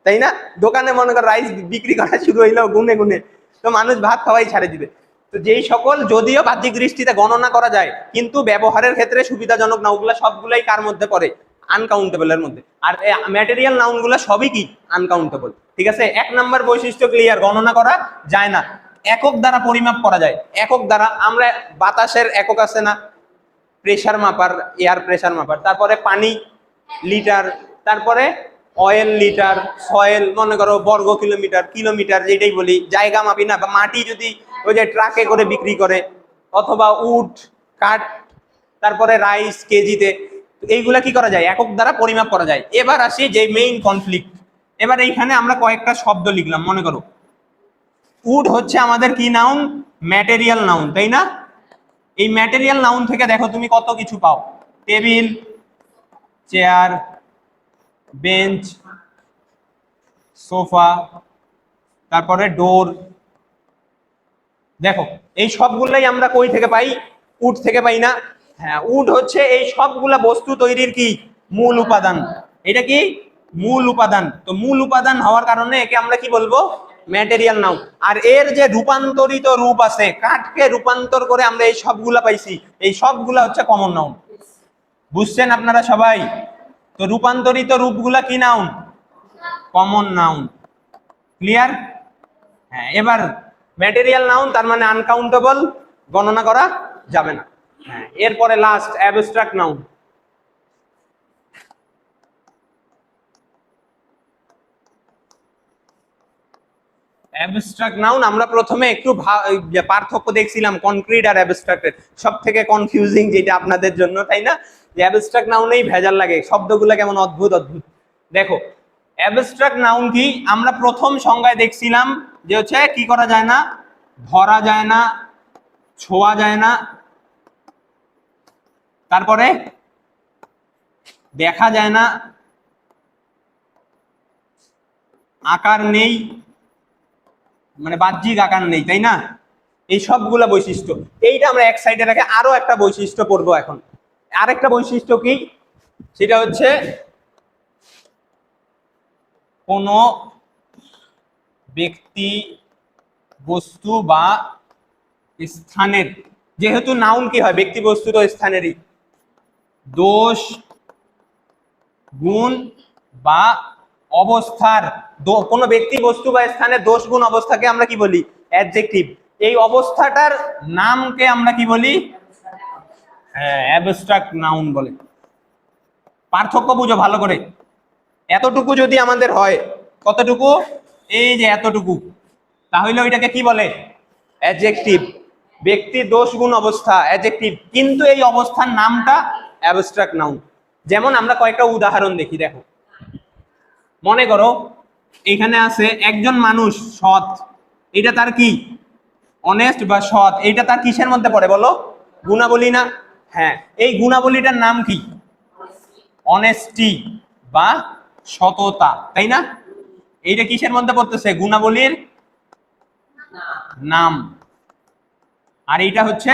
তাই না? দোকানে মনে করো রাইস বিক্রি করা শুরু হইলো গুনে গুনে, তো মানুষ ভাত খাওয়াই ছাড়ে দিবে। তো যেই সকল যদিও বাহ্যিক দৃষ্টিতে গণনা করা যায়, কিন্তু ব্যবহারের ক্ষেত্রে সুবিধাজনক না, ওগুলা সবগুলাই কার মধ্যে পড়ে? আনকাউন্টেবল এর মধ্যে। আর ম্যাটেরিয়াল নাউন গুলা সবই কি? আনকাউন্টেবল। ঠিক আছে। 1 নাম্বার বৈশিষ্ট্য ক্লিয়ার, গণনা করা যায় না। একক দ্বারা পরিমাপ করা যায়। একক দ্বারা আমরা বাতাসের একক আছে না, প্রেসার মাপার, এয়ার প্রেসার মাপার, তারপরে পানি লিটার, তারপরে অয়েল লিটার, সয়েল মনে করো বর্গ কিলোমিটার, কিলোমিটার যেটাই বলি, জায়গা মাপি না, বা মাটি যদি ওই যে ট্রাকে করে বিক্রি করে, অথবা উড কাঠ, তারপরে রাইস কেজিতে, এইগুলা কি করা যায়, একক দ্বারা পরিমাপ করা যায়। এবার আসি যে মেইন কনফ্লিক্ট। এবার এইখানে আমরা কয়েকটা শব্দ লিখলাম, মনে করো উড হচ্ছে আমাদের কি নাউন, ম্যাটেরিয়াল নাউন, তাই না? এই ম্যাটেরিয়াল নাউন থেকে দেখো তুমি কত কিছু পাও, টেবিল, চেয়ার, বেঞ্চ, সোফা, তারপরে ডোর। দেখো এই সবগুলাই আমরা কই থেকে পাই, উড থেকে পাই না? হ্যাঁ, উড হচ্ছে এই সবগুলা বস্তু তৈরির কি মূল উপাদান। এটা কি মূল উপাদান। তো মূল উপাদান হওয়ার কারণে একে আমরা কি বলবো, ম্যাটেরিয়াল নাউন। আর এর যে রূপান্তরিত রূপ আছে, কাঠকে রূপান্তর করে আমরা এই সবগুলা পাইছি, এই সবগুলা হচ্ছে কমন নাউন। বুঝছেন আপনারা সবাই? তো রূপান্তরিত রূপগুলা কি নাউন, কমন নাউন। ক্লিয়ার? হ্যাঁ, এবার ম্যাটেরিয়াল নাউন তার মানে আনকাউন্টেবল, গণনা করা যাবে না। হ্যাঁ, এরপরে last abstract noun. Abstract noun আমরা প্রথমে একটু পার্থক্য দেখছিলাম কনক্রিট আর অ্যাবস্ট্রাক্টের, সব থেকে কনফিউজিং যেটা আপনাদের জন্য, তাই না? যে অ্যাবস্ট্রাক্ট নাউনেই ভেজাল লাগে, শব্দগুলো কেমন অদ্ভুত অদ্ভুত। দেখো অ্যাবস্ট্রাক্ট নাউন কি, আমরা প্রথম সংজ্ঞায় দেখছিলাম যে হচ্ছে কি করা যায় না, ধরা যায় না, ছোঁয়া যায় না, তারপরে দেখা যায় না, আকার নেই, মানে বাহ্যিক আকার নেই, তাই না? এই সবগুলা বৈশিষ্ট্য, এইটা আমরা এক সাইডে রেখে আরো একটা বৈশিষ্ট্য পড়বো এখন। আরেকটা বৈশিষ্ট্য কি, সেটা হচ্ছে কোন ব্যক্তি, বস্তু বা স্থানের, যেহেতু নাউন কি হয়, ব্যক্তি বস্তু তো স্থানেরই, দোষ, গুণ বা অবস্থার, কোন ব্যক্তি বস্তু বা স্থানের দোষ গুণ অবস্থাকে আমরা কি বলি, অ্যাডজেক্টিভ। এই অবস্থাটার নামকে আমরা কি বলি, অ্যাবস্ট্রাক্ট নাউন বলে। পার্থক্য বুঝো ভালো করে। এতটুকু যদি আমাদের হয়, কতটুকু, এই যে এতটুকু, তাহলে ওইটাকে কি বলে, অ্যাডজেক্টিভ। ব্যক্তি দোষ গুণ অবস্থা অ্যাডজেক্টিভ, কিন্তু এই অবস্থার নামটা অ্যাবস্ট্রাক্ট নাউন। যেমন আমরা কয়েকটা উদাহরণ দেখি, দেখো মনে করো এখানে আছে একজন মানুষ সৎ, এটা তার কি, অনেস্ট বা সৎ, এটা তার কিসের মধ্যে পড়ে বলো, গুণাবলী না? হ্যাঁ, এই গুণাবলীটার নাম কি, অনেস্টি বা সততা, তাই না? এইটা কিসের মধ্যে পড়তেছে, গুণাবলীর নাম। আর এইটা হচ্ছে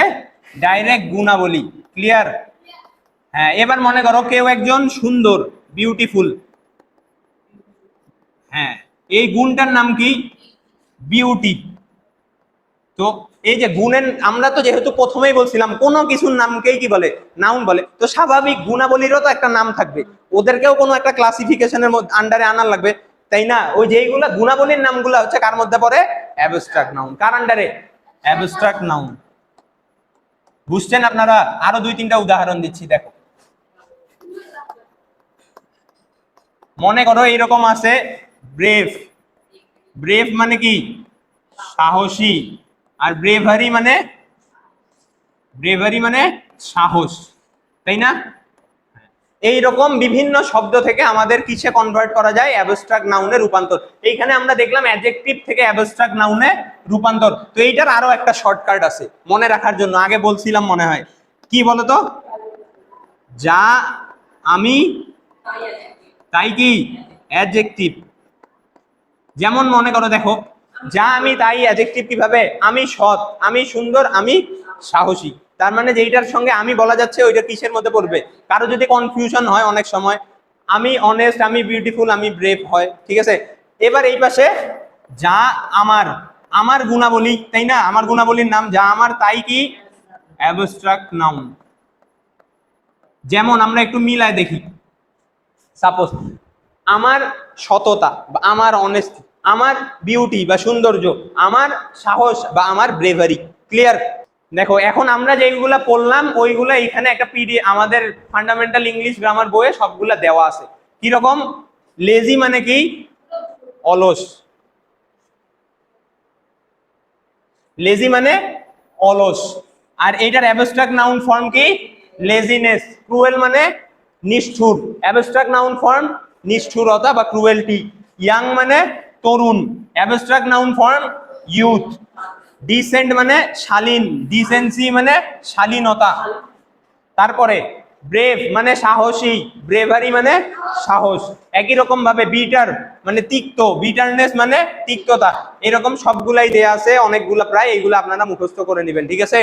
ডাইরেক্ট গুণাবলী। ক্লিয়ার? হ্যাঁ, এবার মনে করো কেউ একজন সুন্দর, বিউটিফুল, হ্যাঁ, এই গুণটার নাম কি, বিউটি। তো এই যে গুণের, আমরা তো যেহেতু প্রথমেই বলছিলাম কোনো কিছুর নামকেই কি বলে, নাউন বলে, তো স্বাভাবিক গুণাবলীরও তো একটা নাম থাকবে, ওদেরকেও কোনো একটা ক্লাসিফিকেশনের আন্ডারে আনার লাগবে, তাই না? ওই যেইগুলা গুণাবলীর নামগুলো হচ্ছে কার মধ্যে পড়ে, অ্যাবস্ট্রাক্ট নাউন। কার আন্ডারে, অ্যাবস্ট্রাক্ট নাউন। বুঝছেন আপনারা? আরো দুই তিনটা উদাহরণ দিচ্ছি, দেখো মনে করো এইরকম আছে ব্রেভ, ব্রেভ মানে কি, সাহসী, আর ব্রেভারি মানে, ব্রেভারি মানে সাহস, তাই না? এইরকম বিভিন্ন শব্দ থেকে আমাদের কিসে কনভার্ট করা যায়, অ্যাবস্ট্রাক্ট নাউনে রূপান্তর। এইখানে আমরা দেখলাম অ্যাডজেক্টিভ থেকে অ্যাবস্ট্রাক্ট নাউনে রূপান্তর। তো এইটার আরো একটা শর্টকাট আছে মনে রাখার জন্য, আগে বলছিলাম মনে হয়, কি বলতো, যা আমি তাই কি, অ্যাডজেক্টিভ। যেমন মনে করো দেখো, যা আমি তাই অ্যাডজেক্টিভ কিভাবে, আমি সৎ, আমি সুন্দর, আমি সাহসী। তার মানে যেইটার সঙ্গে আমি বলা যাচ্ছে ওইটা কিসের মধ্যে পড়বে, কারো যদি কনফিউশন হয় অনেক সময়, আমি অনেস্ট, আমি বিউটিফুল, আমি ব্রেভ হয়, ঠিক আছে? এবার এই পাশে যা আমার, আমার গুণাবলী, তাই না? আমার গুণাবলীর নাম যা আমার তাই কি, অ্যাবস্ট্রাক্ট নাউন। যেমন আমরা একটু মিলায় দেখি, সাপোজ আমার সততা বা আমার অনেস্টি, আমার বিউটি বা সৌন্দর্য, আমার সাহস বা আমার ব্রেভারি। ক্লিয়ার? দেখো এখন আমরা যেগুলা পড়লাম ওইগুলা এখানে একটা আমাদের ফান্ডামেন্টাল ইংলিশ গ্রামার বইয়ে সবগুলা দেওয়া আছে। কিরকম, লেজি মানে কি? অলস। লেজি মানে অলস। আর এটার অ্যাবস্ট্রাক্ট নাউন ফর্ম কি? লেজিনেস। ক্রুয়েল মানে নিষ্ঠুর। অ্যাবস্ট্রাক্ট নাউন ফর্ম নিষ্ঠুরতা বা ক্রুয়েলটি। ইয়াং মানে তরুণ। Abstract noun form youth. Decent মানে শালীন। ডিসেন্সি মানে শালীনতা। তারপরে ব্রেভ মানে সাহসী। ব্রেভারি মানে সাহস। একই রকম ভাবে বিটার মানে তিক্ত। বিটারনেস মানে তিক্ততা। এরকম সবগুলাই দেয়া আছে, অনেকগুলা প্রায়, এইগুলো আপনারা মুখস্থ করে নেবেন, ঠিক আছে?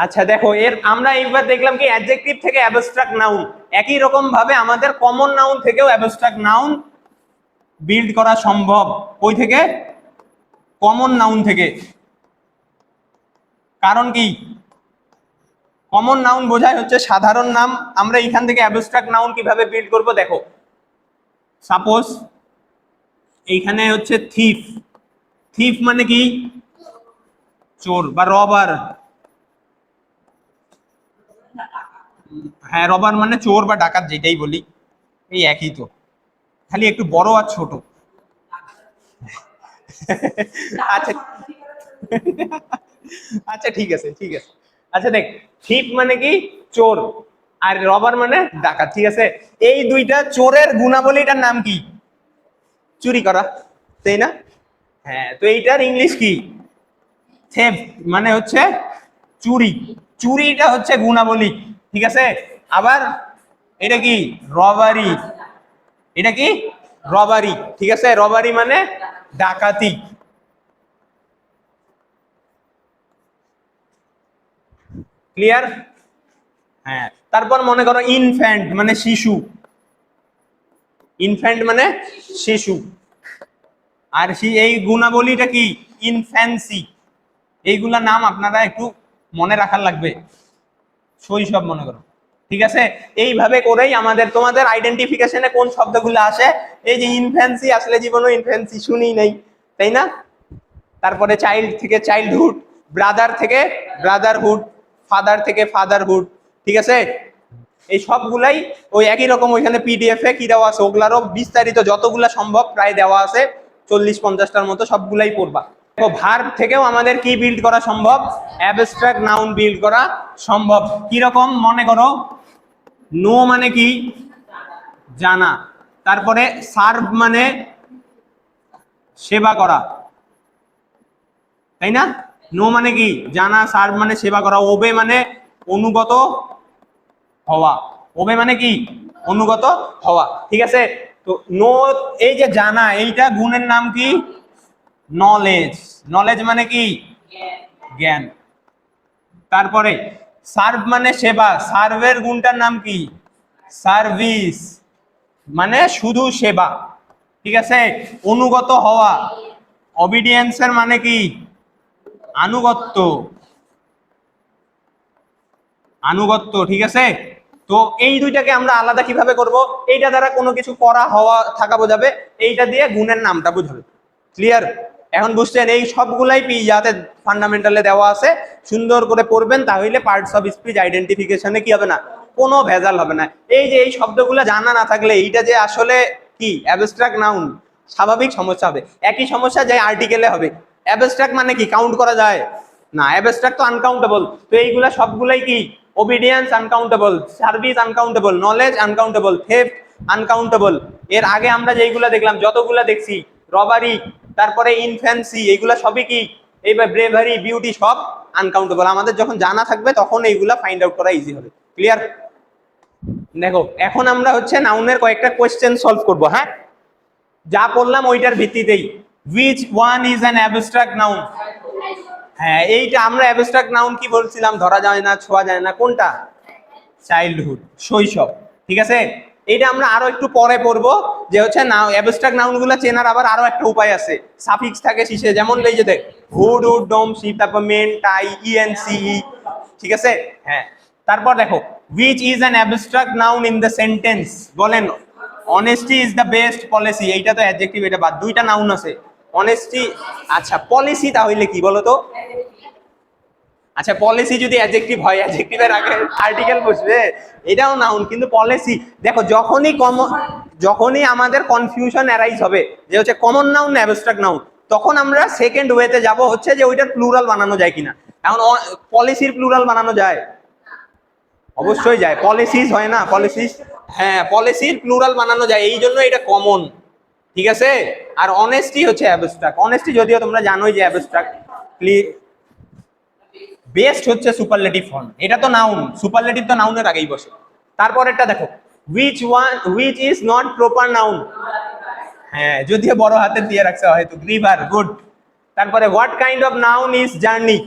আচ্ছা দেখো, আমরা এইবার দেখলাম কি অ্যাডজেক্টিভ থেকে অ্যাবস্ট্রাক্ট নাউন। একই রকম ভাবে আমাদের কমন নাউন থেকেও অ্যাবস্ট্রাক্ট নাউন বিল্ড করা সম্ভব। ওই থেকে কমন নাউন থেকে। কারণ কি? কমন নাউন বোঝায় হচ্ছে সাধারণ নাম। আমরা এখান থেকে অ্যাবস্ট্রাক্ট নাউন কিভাবে বিল্ড করব দেখো। সাপোজ এইখানে হচ্ছে থিফ। থিফ মানে কি? চোর বা রবার। হ্যাঁ, রবার মানে চোর বা ডাকাত, যেটাই বলি এই একই তো, খালি একটু বড় আর ছোট। আচ্ছা আচ্ছা ঠিক আছে ঠিক আছে। আচ্ছা দেখ, থিপ মানে কি? চোর। আর রবার মানে ডাকাত, ঠিক আছে? এই দুইটা চোরের গুণাবলীটার নাম কি? চুরি করা, তাই না? হ্যাঁ, তো এইটার ইংলিশ কি? থেফট মানে হচ্ছে চুরি। চুরিটা হচ্ছে গুণাবলী, ঠিক আছে? আবার এটা কি? রবারি। এটা কি? রবারি, ঠিক আছে? রবারি মানে ডাকাতি। ক্লিয়ার? হ্যাঁ, তারপর মনে করো ইনফ্যান্ট মানে শিশু। ইনফ্যান্ট মানে শিশু। আর এই গুণাবলীটা কি? ইনফ্যান্সি। এইগুলা নাম আপনারা একটু মনে রাখার লাগবে। শৈশব মনে করো, ঠিক আছে? এইভাবে করেই আমাদের তোমাদের আইডেন্টিফিকেশনে কোন শব্দগুলো আসে। এই যে ইনফ্যান্সি, আসলে জীবনে ইনফ্যান্সি শুনি নাই, তাই না? তারপরে চাইল্ড থেকে চাইল্ডহুড, ব্রাদার থেকে ব্রাদারহুড, ফাদার থেকে ফাদারহুড, ঠিক আছে? এই সবগুলাই ওই একই রকম ওইখানে পিডিএফ এ কি দেওয়া আছে, ওগুলারও বিস্তারিত যতগুলা সম্ভব প্রায় দেওয়া আছে, 40-50টার মতো, সবগুলাই পড়বা। তো ভার্ব থেকেও আমাদের কি বিল্ড করা সম্ভব? অ্যাবস্ট্রাক্ট নাউন বিল্ড করা সম্ভব। কি রকম? মনে করো নো মানে কি? জানা। তারপরে সার্ভ মানে সেবা করা, তাই না? নো মানে কি? জানা। সার্ভ মানে সেবা করা। ওবে মানে অনুগত হওয়া। ওবে মানে কি? অনুগত হওয়া, ঠিক আছে? তো নো, এই যে জানা, এইটা গুণের নাম কি? নলেজ। নলেজ মানে কি? জ্ঞান। তারপরে সার্ভ মানে সেবা। সার্ভের গুণটার নাম কি? সার্ভিস, মানে শুধু সেবা, ঠিক আছে? অনুগত হওয়া, অবিডিয়েন্সের মানে কি? আনুগত্য। আনুগত্য, ঠিক আছে? তো এই দুইটাকে আমরা আলাদা কিভাবে করব? এইটা দ্বারা কোনো কিছু করা হওয়া থাকা বোঝাবে, এইটা দিয়ে গুণের নামটা বোঝাবে। ক্লিয়ার? এখন বুঝছেন? এই সবগুলাই যাতে ফান্ডামেন্টালে দেওয়া আছে, সুন্দর করে পড়বেন, তাহলে পার্টস অফ স্পিচ আইডেন্টিফিকেশনে কি হবে না? কোনো ভেজাল হবে না। এই যে এই শব্দগুলো জানা না থাকলে এইটা যে আসলে কি অ্যাবস্ট্রাক্ট নাউন, স্বাভাবিক সমস্যা হবে। একই সমস্যা যে আর্টিকেলে হবে। অ্যাবস্ট্রাক্ট মানে কি? কাউন্ট করা যায় না। অ্যাবস্ট্রাক্ট তো আনকাউন্টেবল। তো এইগুলা সবগুলাই কি? Obedience uncountable, service uncountable, knowledge uncountable, theft uncountable. এর আগে আমরা যেইগুলা দেখলাম, যতগুলা দেখছি, রবারি, তারপরে ইনফ্যান্সি, এইগুলা সবই কি? এইবার ব্রেভারি, বিউটি, সব আনকাউন্টেবল। আমাদের যখন জানা থাকবে তখন এইগুলা ফাইন্ড আউট করা ইজি হবে। ক্লিয়ার? দেখো, এখন আমরা হচ্ছে নাউনের কয়েকটা কোয়েশ্চেন সলভ করব। হ্যাঁ, যা করলাম ওইটার ভিত্তিতেই। which one is an abstract noun? হ্যাঁ, এইটা আমরা অ্যাবস্ট্রাক্ট নাউন কি বলছিলাম? ধরা যায় না, ছোঁয়া যায় না। কোনটা? চাইল্ডহুড, শৈশব, ঠিক আছে? এইটা আমরা আরো একটু পরে পড়বো, যে হচ্ছে নাও অ্যাবস্ট্রাক্ট নাউন গুলো চেনার আবার আরো একটা উপায় আছে। সাফিক্স থাকে শেষে, যেমন এই যে দেখ, হুড, উড, ডোম, শিপ, তারপর মেন, টাই, ইএনসিই, ঠিক আছে? হ্যাঁ, তারপর দেখো, which is an abstract noun in the sentence? বলেন। Honesty is the best policy, এইটা তো অ্যাডজেক্টিভ, এটা বাদ। দুইটা নাউন আছে, অনেস্টি। আচ্ছা, পলিসি তাহলে কি বলো তো? আচ্ছা পলিসি যদি অ্যাডজেক্টিভ হয়, অ্যাডজেক্টিভের আগে আর্টিকেল বসবে, এটাও নাউন। কিন্তু পলিসি দেখো, যখনই আমাদের কনফিউশন অ্যারাইজ হবে যে হচ্ছে কমন নাউন না অ্যাবস্ট্রাক্ট নাউন, তখন আমরা সেকেন্ড ওয়েতে যাব হচ্ছে যে ওইটার প্লুরাল বানানো যায় কিনা। এখন পলিসির প্লুরাল বানানো যায়? অবশ্যই যায়। পলিসিস হয় না, পলিসিস, হ্যাঁ পলিসির প্লুরাল বানানো যায়, এই জন্য এটা কমন। ঠিক আছে। আর অনেস্টি হচ্ছে অ্যাবস্ট্রাক্ট। অনেস্টি যদিও তোমরা জানোই যে অ্যাবস্ট্রাক্ট। বেস্ট হচ্ছে সুপারলেটিভ ফর্ম, এটা তো নাউন, সুপারলেটিভ তো নাউনের আগেই বসে। তারপরেরটা দেখো, which is not proper noun. হ্যাঁ যদিও বড় হাতের দিয়ে রাখছে হয়তো, রিভার, গুড। তারপরে what kind of noun is journey.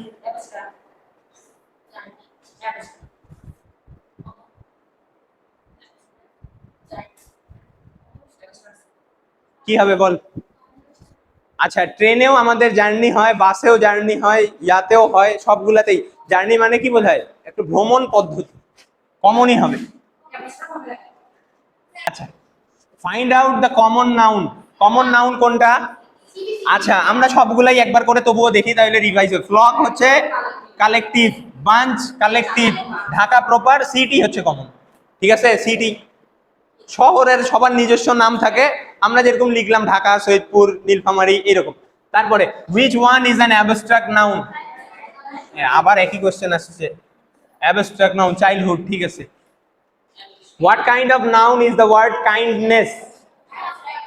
কি হবে বল? আচ্ছা ট্রেনেও আমাদের জার্নি হয়, বাসেও জার্নি হয়, ইয়াতেও হয়, সবগুলাতেই জার্নি মানে কি বোঝায়? একটু ভ্রমণ পদ্ধতি, কমনই হবে। আচ্ছা find out the common noun. Common noun কোনটা? আচ্ছা আমরা সবগুলাই একবার করে তবুও দেখি, তাহলে রিভাইজ হবে। ফ্লক হচ্ছে collective, bunch collective, Dhaka proper, city হচ্ছে কমন। ঠিক আছে, সিটি শহরের সবার নিজস্ব নাম থাকে, আমরা যেরকম লিখলাম ঢাকা, সৈয়দপুর, নীলফামারী এরকম। তারপরে which one is an abstract noun. আবার একই কোশ্চেন আসছে, অ্যাবস্ট্রাক্ট নাউন চাইল্ডহুড। ঠিক আছে। What kind of noun is the word kindness.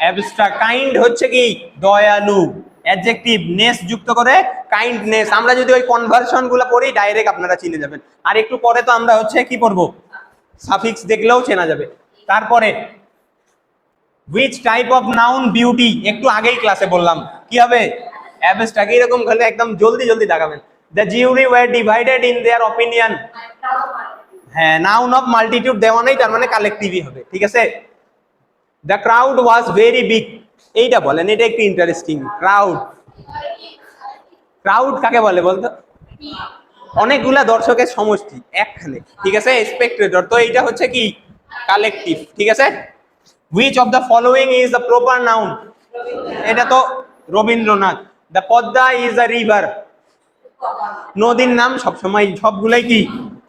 Abstract. Kind হচ্ছে কি? দয়ালু। অ্যাডজেক্টিভ নেস যুক্ত করে কাইন্ডনেস। আমরা যদি ওই কনভার্সন গুলো পড়ি ডাইরেক্ট আপনারা চিনে যাবেন। আর একটু পরে তো আমরা হচ্ছে কি পড়বো, সাফিক্স দেখলেও চেনা যাবে। তারপরে which type of noun beauty, একটু আগেই ক্লাসে বললাম, কি হবে? অ্যাবস্ট্রাক্ট। এরকম করলে একদম জলদি জলদি দেখাবেন। The jury were divided in their opinion. হ্যাঁ নাউন অফ মাল্টিটিউড দেওয়া নেই, তার মানে কালেকটিভই হবে। ঠিক আছে। The crowd was very big, এইটা বলেন, এটা একটু ইন্টারেস্টিং। ক্রাউড, ক্রাউড কাকে বলে বলতো? অনেকগুলা দর্শকের সমষ্টি একখানে। ঠিক আছে, স্পেক্টেটর। তো এইটা হচ্ছে কি? কালেকটিভ। ঠিক আছে। Which of the following is the proper noun. এটা তো Rabindranath. The Padma is a river, নদীর নাম সবসময় সবগুলাই কি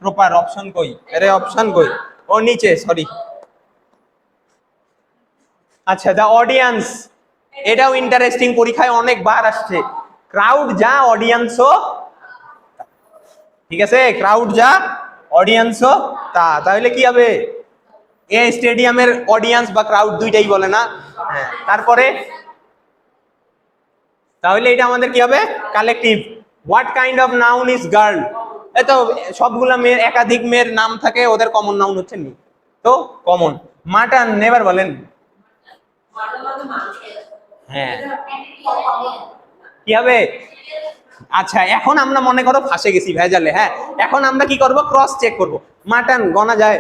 প্রপার। অপশন কই? আরে অপশন কই? ও নিচে, সরি। আচ্ছা দ্য অডিয়েন্স, এটাও ইন্টারেস্টিং, পরীক্ষায় অনেকবার আসছে। ক্রাউড যা অডিয়েন্সও, ঠিক আছে, ক্রাউড যা অডিয়েন্সও তা। তাহলে কি হবে? এ স্টেডিয়ামের অডিয়েন্স বা ক্রাউড দুইটাই বলে না? হ্যাঁ। তারপরে তাহলে এটা আমাদের কি হবে? Collective. What kind of noun is girl. এই তো সবগুলা মেয়ের, একাধিক মেয়ের নাম থাকে, ওদের কমন নাউন হচ্ছে মি। তো কমন। মাটন নেভার বলেন। হ্যাঁ কি হবে? আচ্ছা এখন আমরা মনে করো ফাঁসে গেছি ভেজালে। হ্যাঁ এখন আমরা কি করব? ক্রস চেক করব। মাটন গনা যায়?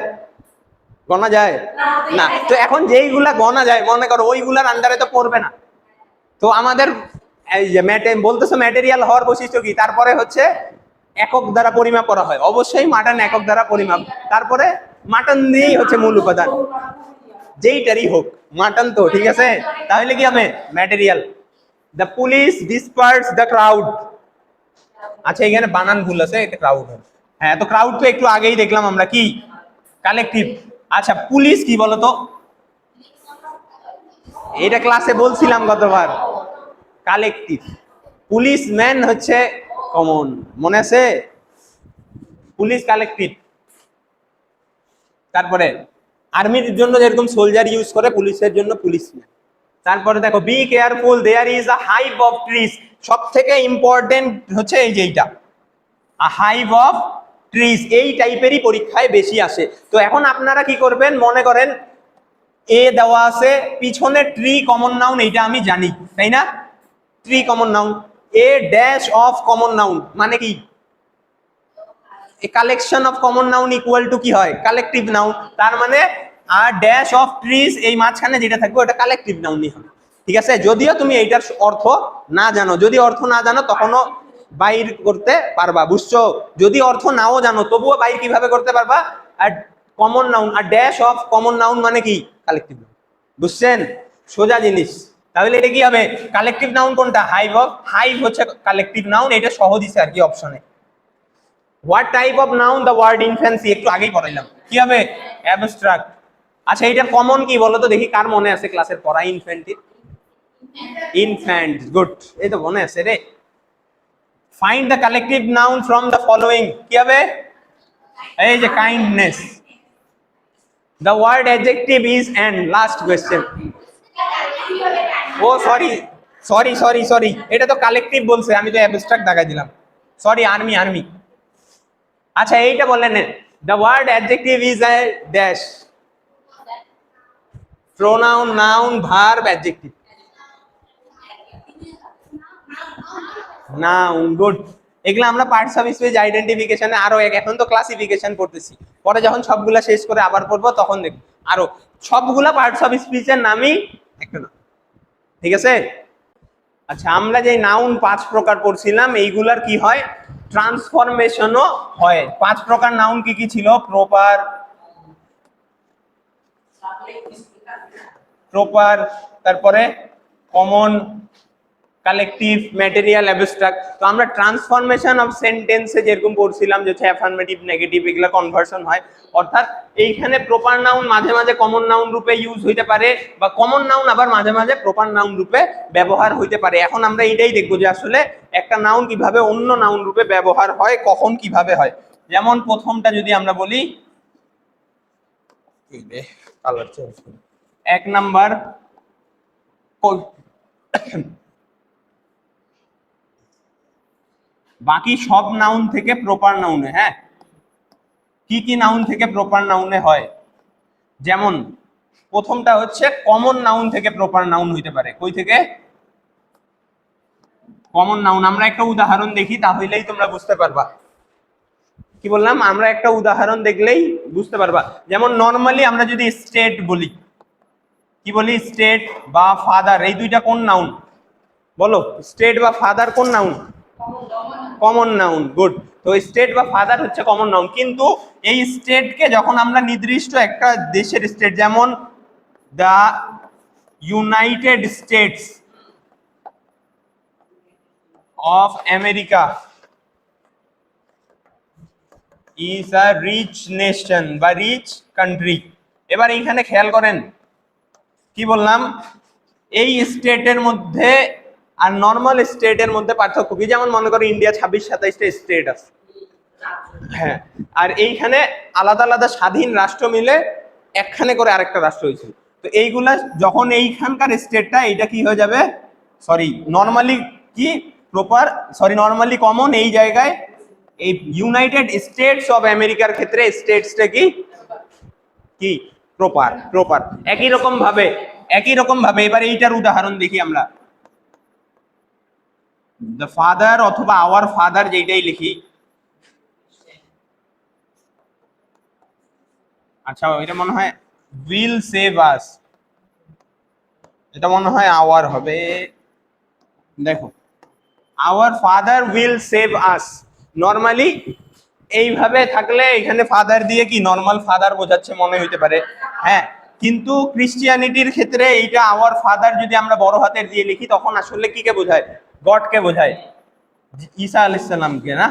গনা যায় না। তো এখন যেইগুলা গনা যায় মনে করো ওইগুলার আন্ডারে তো পড়বে না। তো আমাদের এই যে বলতেছো ম্যাটেরিয়াল হওয়ার বৈশিষ্ট্য কি? তারপরে হচ্ছে একক দ্বারা পরিমাপ করা হয়, অবশ্যই মাটন একক দ্বারা পরিমাপ। তারপরে মাটন দিয়েই হচ্ছে মূল উপাদান, যেইটারই হোক মাটন তো। ঠিক আছে। তাহলে কি হবে? Material. The police disperse the crowd. আচ্ছা এখানে বানান ভুল আছে, এটা ক্রাউড হবে। হ্যাঁ তো ক্রাউড তো একটু আগেই দেখলাম আমরা কি কালেকটিভ। আচ্ছা পুলিশ কি বলতো? এটা ক্লাসে বলছিলাম গতবার, কালেকটিভ। পুলিশ ম্যান হচ্ছে কমন, মনে আছে? Police collective. তারপরে আর্মির জন্য যেরকম সোলজার ইউজ করে, পুলিশের জন্য পুলিশম্যান। তারপরে দেখো be careful there is a hive of trees. সব থেকে ইম্পর্টেন্ট হচ্ছে এই যে এইটা, আ হাইভ অফ ট্রিজ। এই টাইপেরই পরীক্ষায় বেশি আসে। তো এখন আপনারা কি করবেন? মনে করেন এ দেওয়া আছে, পিছনে ট্রি কমন নাউন, এইটা আমি জানি তাই না? Tree common noun. A dash of common noun মানে কি? A collection of common noun equal to কি হয়? Collective noun. তার মানে আর ড্যাশ অফ ট্রিজ, এই মাঝখানে যেটা থাকবে ওটা কালেকটিভ নাউনই হবে। ঠিক আছে। যদিও তুমি এইটার অর্থ না জানো, যদি অর্থ না জানো তখনও বাইর করতে পারবা, বুঝছো? যদি অর্থ নাও জানো তবুও বাইর কিভাবে করতে পারবা? আর কমন নাউন আর ড্যাশ অফ কমন নাউন মানে কি? Collective noun. বুঝছেন? সোজা জিনিস। তাহলে এটা কি হবে? কালেকটিভ নাউন কোনটা? Hive of. হাইভ হচ্ছে কালেকটিভ নাউন, এটা সহজ দিছে আর কি অপশনে। What type of noun the word infancy, একটু আগেই পড়াইলাম, কি হবে? অ্যাবস্ট্রাক্ট। আচ্ছা এটা কমন কি বলো তো দেখি, কার মনে আছে ক্লাসের পড়া ইনফ্যান্টি? ইনফ্যান্ট, গুড, এই তো মনে আছে রে। Find the collective noun from the following, কি হবে? এই যে kindness. The word adjective is end, last question. Oh sorry sorry sorry sorry, এটা তো কালেকটিভ বলছে, আমি তো অ্যাবস্ট্রাক্ট দাগাই দিলাম, সরি, আর্মি আর্মি। আচ্ছা এইটা বললেন, the word adjective is a dash, pronoun, noun, verb, adjective. Noun, good. এগুলো আমরা পার্টস অফ স্পিচ আইডেন্টিফিকেশনে আরো এখন তো ক্লাসিফিকেশন পড়তেছি, পরে যখন সবগুলা শেষ করে আবার পড়বো তখন দেখব আরো সবগুলা পার্টস অফ স্পিচের নামই একটা না, ঠিক আছে? আচ্ছা আমরা যে নাউন 5 প্রকার পড়ছিলাম, এইগুলার কি হয়? ট্রান্সফরমেশনও হয়। 5 প্রকার নাউন কি কি ছিল? প্রপার, তারপরে কমন, কালেকটিভ, ম্যাটেরিয়াল, অ্যাবস্ট্রাক্ট। তো আমরা ট্রান্সফরমেশন অফ সেন্টেন্সে যেরকম পড়ছিলাম যে হচ্ছে অ্যাফার্মেটিভ, নেগেটিভ, এগুলা কনভার্সন হয়। অর্থাৎ এইখানে প্রপার নাউন মাঝে মাঝে কমন নাউন রূপে ইউজ হইতে পারে, বা কমন নাউন আবার মাঝে মাঝে প্রপার নাউন রূপে ব্যবহার হইতে পারে। এখন আমরা এটাই দেখবো যে আসলে একটা নাউন কিভাবে অন্য নাউন রূপে ব্যবহার হয়, কখন কিভাবে হয়। যেমন প্রথমটা যদি আমরা বলি, 1 নাম্বার, বাকি সব নাউন থেকে প্রপার নাউনে, হ্যাঁ কি কি নাউন থেকে প্রপার নাউনে হয়? যেমন প্রথমটা হচ্ছে কমন নাউন থেকে প্রপার নাউন হইতে পারে। কই থেকে? Common noun. আমরা একটা উদাহরণ দেখি তাহলেই তোমরা বুঝতে পারবা। কি বললাম? আমরা একটা উদাহরণ দেখলেই বুঝতে পারবা। যেমন নরমালি আমরা যদি স্টেট বলি, কি বলি? স্টেট বা ফাদার, এই দুইটা কোন নাউন বলো? স্টেট বা ফাদার কোন নাউন? Common noun, good. তো স্টেট বা ফাদার হচ্ছে কমন নাউন, কিন্তু এই স্টেটকে যখন আমরা নির্দিষ্ট একটা দেশের স্টেট, যেমন the United States of America is a rich nation বা রিচ কান্ট্রি। এবার এইখানে খেয়াল করেন কি বললাম, এই স্টেটের মধ্যে আর নর্মাল স্টেটের মধ্যে পার্থক্য কি? যেমন মনে করো ইন্ডিয়া 26-27টা স্টেট আছে, হ্যাঁ, আর এইখানে আলাদা আলাদা স্বাধীন রাষ্ট্র মিলে একখানে করে আরেকটা রাষ্ট্র হয়েছিল। তো এইগুলা যখন এইখানকার স্টেটটা, এটা কি হয়ে যাবে? সরি নর্মালি কি প্রপার, সরি নর্মালি কমন, এই জায়গায় এই ইউনাইটেড স্টেটস অফ আমেরিকার ক্ষেত্রে স্টেটসটা কি কি প্রপার, প্রপার। একই রকম ভাবে এবার এইটার উদাহরণ দেখি আমরা। দ্য ফাদার অথবা আওয়ার ফাদার যেটাই লিখি, আচ্ছা এটা মনে হয় উইল সেভ আস, এটা মনে হয় আওয়ার হবে। দেখো hour father will save us, normally এইভাবে থাকলে এখানে ফাদার দিয়ে কি নর্মাল ফাদার বোঝাচ্ছে মনে হইতে পারে, হ্যাঁ, কিন্তু ক্রিশ্চিয়ানিটির ক্ষেত্রে এইটা আওয়ার ফাদার যদি আমরা বড় হাতের দিয়ে লিখি তখন আসলে কি কে বোঝায়? গডকে বোঝায়, ঈসা আলাইহিস সালামকে না?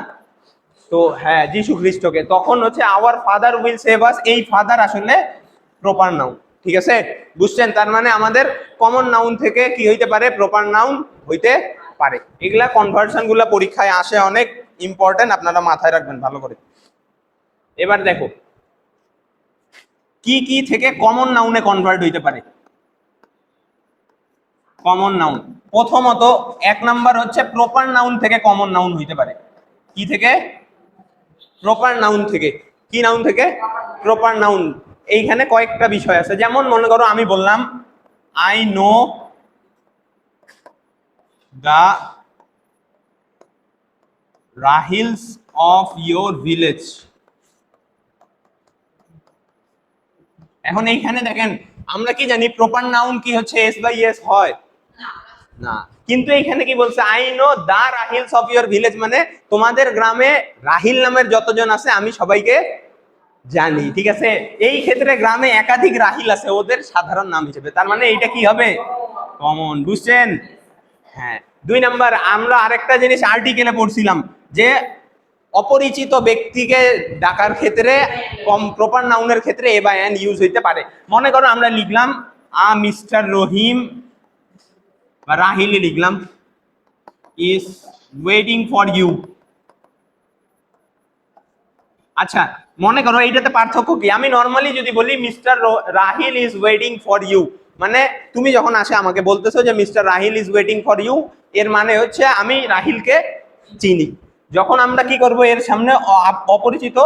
তো হ্যাঁ যিশু খ্রিস্টকে। তখন হচ্ছে আওয়ার ফাদার উইল সেভ আস, এই ফাদার আসলে প্রপার নাউন, ঠিক আছে? বুঝছেন? তার মানে আমাদের কমন নাউন থেকে কি হইতে পারে? প্রপার নাউন হইতে পারে। এগুলা কনভার্সন গুলা পরীক্ষায় আসে, অনেক ইম্পর্টেন্ট, আপনারা মাথায় রাখবেন ভালো করে। এবার দেখো কি কি থেকে কমন নাউনে কনভার্ট হইতে পারে। কমন নাউন প্রথমত 1 নাম্বার হচ্ছে প্রপার নাউন থেকে কমন নাউন হইতে পারে। কি থেকে? প্রপার নাউন থেকে। কি নাউন থেকে? Proper noun. এইখানে কয়েকটা বিষয় আছে, যেমন মনে করো আমি বললাম I know the Rahils of your village. এখন এইখানে দেখেন আমরা কি জানি প্রপার নাউন কি হচ্ছে এস বাই এস হয় না, কিন্তু এইখানে কি বলছে? I know the Rahils of your village, মানে তোমাদের গ্রামে রাহিল নামের যতজন আছে আমি সবাইকে জানি, ঠিক আছে? এই ক্ষেত্রে গ্রামে একাধিক রাহিল আছে ওদের সাধারণ নাম হিসেবে, তার মানে এইটা কি হবে? কমন। বুঝছেন? হ্যাঁ। 2 নাম্বার আমরা আরেকটা জিনিস আর্টিকেলে পড়ছিলাম যে অপরিচিত ব্যক্তিকে ডাকার ক্ষেত্রে প্রপার নাউনের ক্ষেত্রে এ বা এন ইউজ হইতে পারে। মনে করো আমরা লিখলাম মিস্টার রহিম বা রাহিলি লিখলাম ইজ ওয়েটিং ফর ইউ। আচ্ছা, মনে করো এইটাতে পার্থক্য কি? আমি নর্মালি যদি বলি mister Rahil is waiting for you, মানে তুমি যখন আসে আমাকে বলতেছো যে mister Rahil is waiting for you, এর মানে হচ্ছে আমি রাহিলকে চিনি। যখন আমরা কি করব, এর সামনে অপরিচিত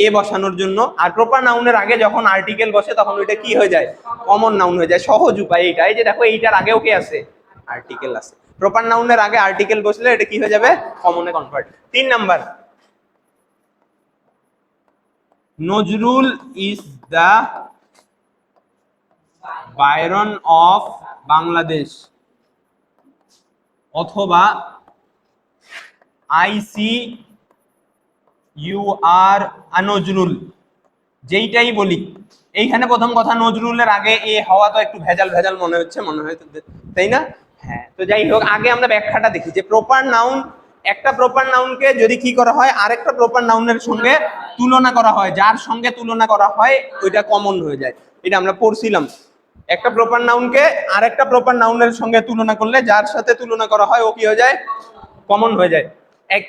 এ বসানোর জন্য, আর প্রপার নাউনের আগে যখন আর্টিকেল বসে তখন ওইটা কি হয়ে যায়? কমন নাউন হয়ে যায়। সহজ উপায় এইটা। এই যে দেখো, এইটার আগেও কি আছে? আর্টিকেল আছে। প্রপার নাউনের আগে আর্টিকেল বসলে এটা কি হয়ে যাবে? কমনে convert. 3 number, Nazrul is the Byron of Bangladesh, অথবা I see you are Nazrul, যেইটাই বলি। এইখানে প্রথম কথা, নজরুলের আগে এ হওয়া তো একটু ভেজাল ভেজাল মনে হচ্ছে, মনে হয়, তাই না? হ্যাঁ, তো যাই হোক, আগে আমরা ব্যাখ্যাটা দেখি যে প্রপার নাউন, একটা প্রপার নাউনকে যদি কি করা হয়, আরেকটা প্রপার নাউনের সঙ্গে তুলনা করা হয়, যার সঙ্গে তুলনা করা হয় ওইটা কমন হয়ে যায়। এটা আমরা পড়ছিলাম। একটা প্রপার নাউনকে আরেকটা প্রপার নাউনের সঙ্গে তুলনা করলে যার সাথে তুলনা করা হয় ও কি হয়ে যায়? কমন হয়ে যায়।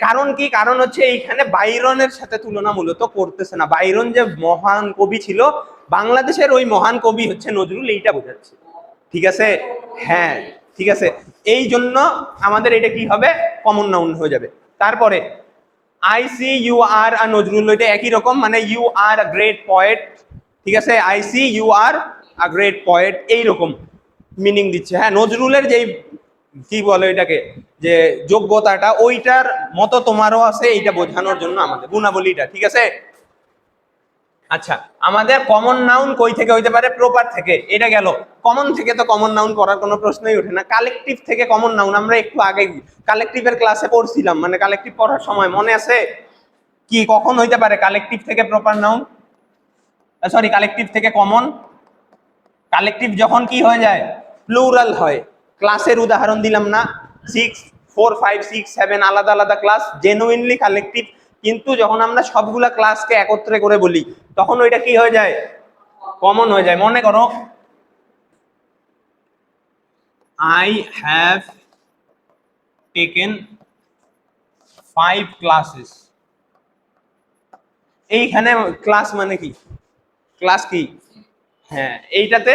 কারণ কি? কারণ হচ্ছে এইখানে বাইরনের সাথে তুলনা মূলত করতেছে না। বাইরন যে মহান কবি ছিল, বাংলাদেশের ওই মহান কবি হচ্ছে নজরুল, এইটা বোঝাচ্ছে। ঠিক আছে? হ্যাঁ, ঠিক আছে। এই জন্য আমাদের এটা কি হবে? কমন নাউন হয়ে যাবে। তারপরে I see you are Nazrul, এটা একই রকম, মানে you are a great poet. ঠিক আছে? I see you are a great poet, এইরকম মিনিং দিচ্ছে। হ্যাঁ, নজরুলের যেই কি বলে এটাকে, যে যোগ্যতাটা ওইটার মতো তোমারও আছে, এইটা বোঝানোর জন্য আমাদের গুণাবলীটা। ঠিক আছে? আচ্ছা, আমাদের কমন নাউন কই থেকে হইতে পারে? প্রপার থেকে। এটা গেল। কমন থেকে তো কমন নাউন করার কোনো প্রশ্নই ওঠে না। কালেকটিভ থেকে কমন নাউন আমরা একটু আগে কালেকটিভের ক্লাসে পড়ছিলাম, মানে কালেকটিভ পড়ার সময় মনে আছে কি কখন হইতে পারে কালেকটিভ থেকে প্রপার নাউন, সরি, কালেকটিভ থেকে কমন? কালেকটিভ যখন কি হয়ে যায়? প্লুরাল হয়। ক্লাসের উদাহরণ দিলাম না, 6 4 5 6 7 আলাদা আলাদা ক্লাস, জেনুইনলি কালেকটিভ। কিন্তু যখন আমরা সবগুলা ক্লাসকে একত্রে করে বলি তখন ওইটা কি হয়ে যায়? কমন হয়ে যায়। মনে করো আই হ্যাভ টেকেন 5 ক্লাসেস। এইখানে ক্লাস মানে কি? ক্লাস কি? হ্যাঁ, এইটাতে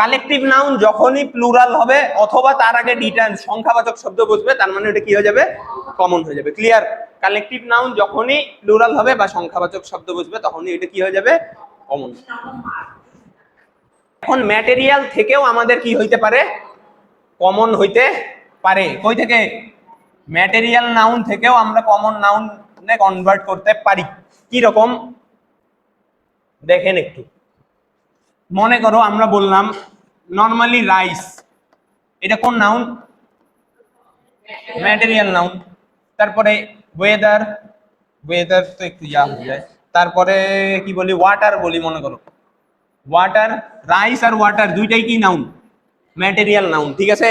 কালেকটিভ নাউন যখনই প্লুরাল হবে অথবা তার আগে ডিটার্ন সংখ্যাবাচক শব্দ বসবে, তার মানে এটা কি হয়ে যাবে? কমন হয়ে যাবে। ক্লিয়ার? কালেকটিভ নাউন যখনই প্লুরাল হবে বা সংখ্যাবাচক শব্দ বসবে তখনই এটা কি হয়ে যাবে? কমন। এখন ম্যাটেরিয়াল থেকেও আমাদের কি হইতে পারে? কমন হইতে পারে। কই থেকে? ম্যাটেরিয়াল নাউন থেকেও আমরা কমন নাউনে কনভার্ট করতে পারি। কি রকম দেখেন একটু। মনে করো আমরা বললাম নরমালি রাইস, এটা কোন নাউন? Material noun. তারপরে ওয়েদার, ওয়েদার তো একটু ইয়া হয়ে যায়। তারপরে কি বলি? ওয়াটার বলি। মনে করো ওয়াটার, রাইস আর ওয়াটার দুইটাই কি নাউন? Material noun. ঠিক আছে?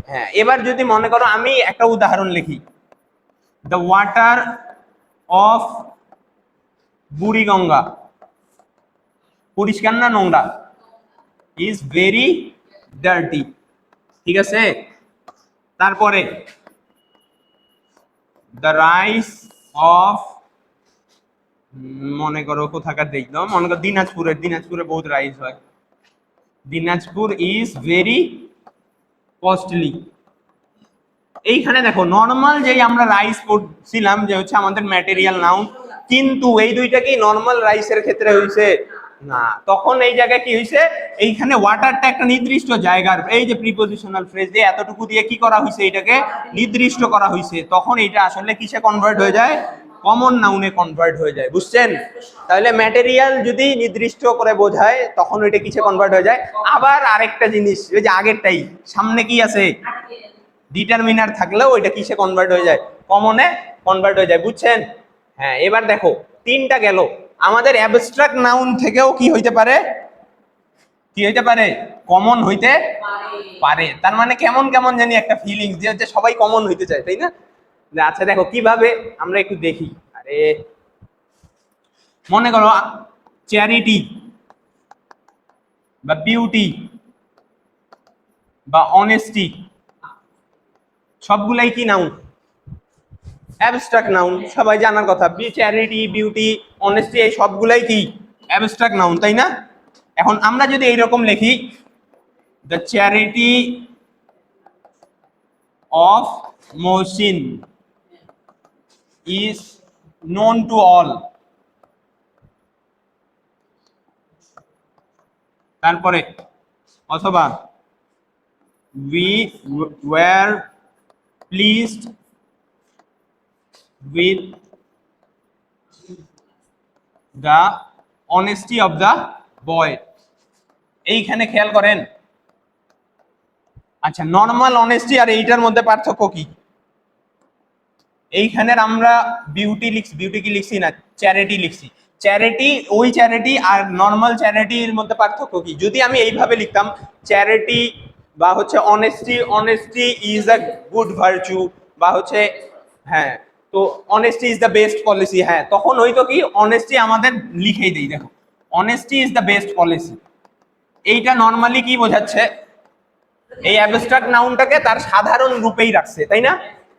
হ্যাঁ, এবার যদি মনে করো আমি একটা উদাহরণ লিখি, দ্য ওয়াটার অফ বুড়িগঙ্গা, পরিষ্কার না নোংরা? Is very dirty. ঠিক আছে? তারপরে দ্য রাইস অফ, মনে করো কোথাকার দেখলাম, মনে করো দিনাজপুরের, দিনাজপুরে বহুত রাইস হয়, দিনাজপুর ইজ ভেরি কস্টলি। এইখানে দেখো নর্মাল যেই আমরা রাইস পড়ছিলাম যে হচ্ছে আমাদের ম্যাটেরিয়াল নাউন, কিন্তু এই দুইটা কি নর্মাল রাইসের ক্ষেত্রে হইছে না। তখন এই জায়গায় কি হইছে? এইখানে ওয়াটারটা একটা নির্দিষ্ট জায়গার, এই যে প্রিপোজিশনাল ফ্রেজ দিয়ে এতটুকু দিয়ে কি করা হইছে? এটাকে নির্দিষ্ট করা হইছে। তখন এটা আসলে কিসে কনভার্ট হয়ে যায়? কমন নাউনে কনভার্ট হয়ে যায়। বুঝছেন? তাহলে ম্যাটেরিয়াল যদি নির্দিষ্ট করে বোঝায় তখন ওইটা কিসে কনভার্ট হয়ে যায়। আবার আরেকটা জিনিস, ওই যে আগেরটাই, সামনে কি আছে? ডিটারমিনার থাকলেও ওইটা কিসে কনভার্ট হয়ে যায়? কমনে কনভার্ট হয়ে যায়। বুঝছেন? হ্যাঁ, এবার দেখো তিনটা গেল। আমাদের অ্যাবস্ট্রাক্ট নাউন থেকেও কি হইতে পারে? কি হইতে পারে? কমন হইতে পারে। তার মানে কেমন কেমন জানি একটা ফিলিংস যে হচ্ছে সবাই কমন হইতে চায়, তাই না? আচ্ছা দেখো কিভাবে, আমরা একটু দেখি। আরে মনে করো চ্যারিটি বা বিউটি বা অনেস্টি সবগুলাই কি নাউন? অ্যাবস্ট্রাক্ট নাউন, সবাই জানার কথা। চ্যারিটি, বিউটি, অনেস্টি এই সবগুলাই কি অ্যাবস্ট্রাক্ট নাউন, তাই না? এখন আমরা যদি এইরকম লিখি, the charity of Mohsin is known to all, তারপরে অথবা we were pleased with the honesty of the boy। এইখানে খেয়াল করেন, আচ্ছা নর্মাল অনেস্টি আর এইটার মধ্যে পার্থক্য কি? এইখানের আমরা বিউটি লিখছি, বিউটি কি লিখছি না, চ্যারিটি লিখছি। চ্যারিটি ওই চ্যারিটি আর নর্মাল চ্যারিটির মধ্যে পার্থক্য কি? যদি আমি এইভাবে লিখতাম চ্যারিটি বা হচ্ছে honesty, honesty is a good virtue, বা হচ্ছে হ্যাঁ তো honesty is the best policy, হ্যাঁ তখন হয়তো কি অনেস্টি আমাদের লিখেই দেই, দেখো honesty is the best policy. এইটা নর্মালি কি বোঝাচ্ছে? এই অ্যাবস্ট্রাক্ট নাউনটাকে তার সাধারণ রূপেই রাখছে, তাই না?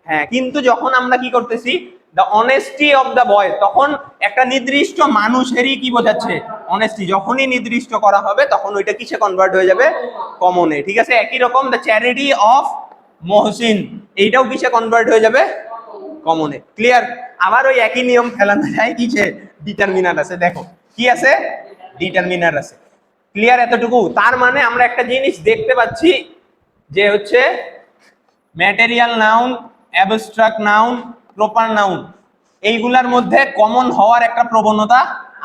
হ্যাঁ, কিন্তু যখন আমরা কি করতেছি the honesty of the boy, তখন একটা নির্দিষ্ট মানুষেরই কি বোঝাচ্ছে? অনেস্টি। যখনই নির্দিষ্ট করা হবে তখন ওইটা কিসে কনভার্ট হয়ে যাবে? কমনে, ঠিক আছে? একই রকম দ্য চ্যারিটি অফ মহসিন, এইটাও কিসে কনভার্ট হয়ে যাবে? কমনে। ক্লিয়ার? আবার ওই একই নিয়ম ফেলানো যায় কিসে? ডিটারমিনার আছে, দেখো কি আছে? ডিটারমিনার আছে। ক্লিয়ার এতটুকু? তার মানে আমরা একটা জিনিস দেখতে পাচ্ছি যে হচ্ছে material noun, abstract noun, proper noun এইগুলার মধ্যে কমন হওয়ার একটা প্রবণতা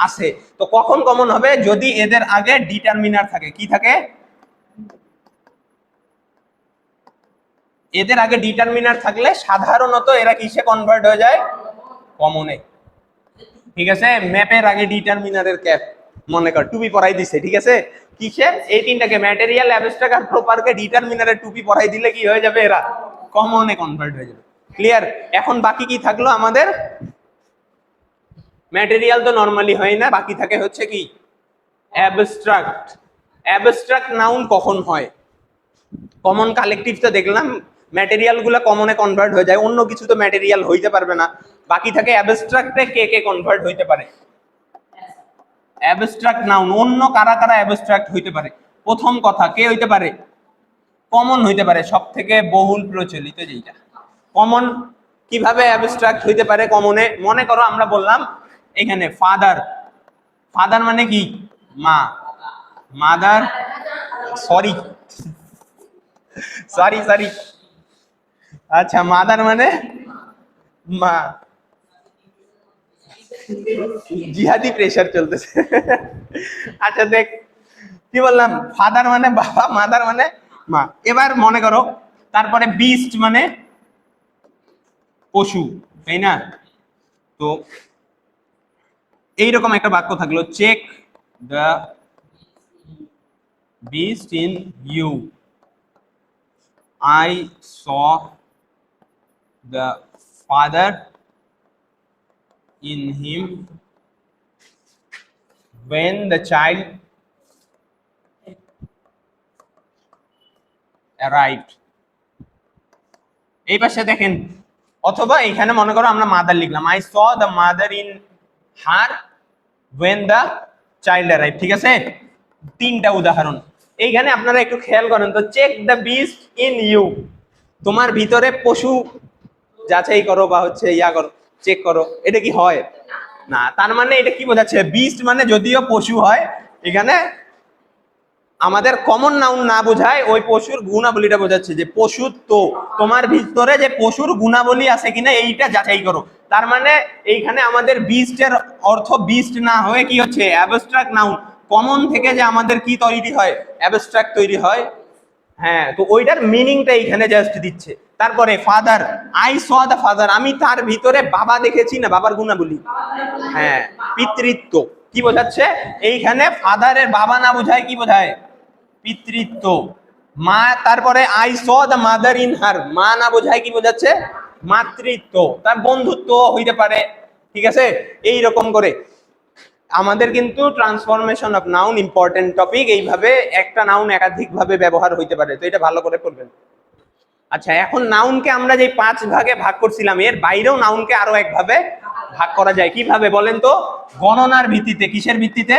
আছে। তো কখন কমন হবে? যদি এদের আগে ডিটারমিনার থাকে। কি থাকে? এদের আগে ডিটারমিনার থাকলে সাধারণত এরা কিসে কনভার্ট হয়ে যায়? কমনে। ঠিক আছে? ম্যাপের আগে ডিটারমিনারের ক্যাপ মনে কর টুপি পরাই দিছে, ঠিক আছে? কিসের? এই তিনটাকে ম্যাটেরিয়াল, অ্যাবস্ট্রাক্ট আর প্রপারকে ডিটারমিনারের টুপি পরাই দিলে কি হয়ে যাবে? এরা কমনে কনভার্ট হয়ে যাবে। ক্লিয়ার? এখন বাকি কি থাকলো আমাদের? ম্যাটেরিয়াল তো নরমালি হয় না, বাকি থাকে হচ্ছে কি অ্যাবস্ট্রাক্ট। অ্যাবস্ট্রাক্ট নাউন কখন হয়? কমন কালেকটিভ তো দেখলাম, ম্যাটেরিয়াল গুলা কমনে কনভার্ট হয়ে যায়, অন্য কিছু তো ম্যাটেরিয়াল হইতে পারবে না। বাকি থাকে অ্যাবস্ট্রাক্টে কে কে কনভার্ট হইতে পারে? অ্যাবস্ট্রাক্ট নাউন অন্য কারা কারা অ্যাবস্ট্রাক্ট হইতে পারে? প্রথম কথা, কে হইতে পারে? কমন হইতে পারে, সব থেকে বহুল প্রচলিত যেটা কমন। কিভাবে অ্যাবস্ট্রাক্ট হইতে পারে কমনে? মনে করো আমরা বললাম এখানে ফাদার, ফাদার মানে কি? মা। মাদার, সরি সরি সরি, আচ্ছা মাদার মানে মা। জিহাদি প্রেসার চলতেছে। আচ্ছা দেখ কি বললাম, ফাদার মানে বাবা, মাদার মানে মা। এবার মনে করো তারপরে বিস্ট মানে পশু, তাই না? তো এইরকম একটা বাক্য থাকলো, check the beast in you, I saw the father in him when the child arrived। এই পাশে দেখেন, অথবা এখানে মনে করো আমরা মাদার লিখলাম, I saw the mother in her when the child arrived। ঠিক আছে? তিনটা উদাহরণ। এইখানে আপনারা একটু খেয়াল করেন তো, check the beast in you, তোমার ভিতরে পশু যাচাই করো বা হচ্ছে ইয়া করো, চেক করো, এটা কি হয়? না। তার মানে এটা কি বোঝাচ্ছে? বিস্ট মানে যদিও পশু হয়, এখানে আমাদের কমন নাউন না বোঝায়, ওই পশুর গুণাবলীটা বোঝাচ্ছে যে পশুত্ব, তোমার ভিতরে যে পশুর গুণাবলী আছে কিনা এইটা যাচাই করো। তার মানে এইখানে আমাদের বিস্টের অর্থ বিস্ট না হয়ে কি হচ্ছে? Abstract noun. কমন থেকে যে আমাদের কি তৈরি হয়? অ্যাবস্ট্রাক্ট তৈরি হয়। হ্যাঁ, তো ওইটার মিনিংটা এইখানে জাস্ট দিচ্ছে। তারপরে father, I saw the father, আমি তার ভিতরে বাবা দেখেছি, না বাবার গুণাবলী, হ্যাঁ পিতৃত্ব। কি বোঝাচ্ছে এইখানে? ফাদারের বাবা না বোঝায় কি বোঝায়? পিতৃত্ব। মা, তারপরে I saw the mother in her, মা না বোঝায় কি বোঝাচ্ছে? মাতৃত্ব। তার বন্ধুত্ব হইতে পারে, ঠিক আছে, এই রকম করে আমাদের কিন্তু transformation of noun important topic. এইভাবে একটা নাউন একাধিক ভাবে ব্যবহার হইতে পারে, তো এটা ভালো করে পড়বেন। আচ্ছা, এখন নাউনকে আমরা যে 5 ভাগে ভাগ করছিলাম, এর বাইরেও নাউনকে আরো একভাবে ভাগ করা যায়। কিভাবে বলেন তো? গণনার ভিত্তিতে। কিসের ভিত্তিতে?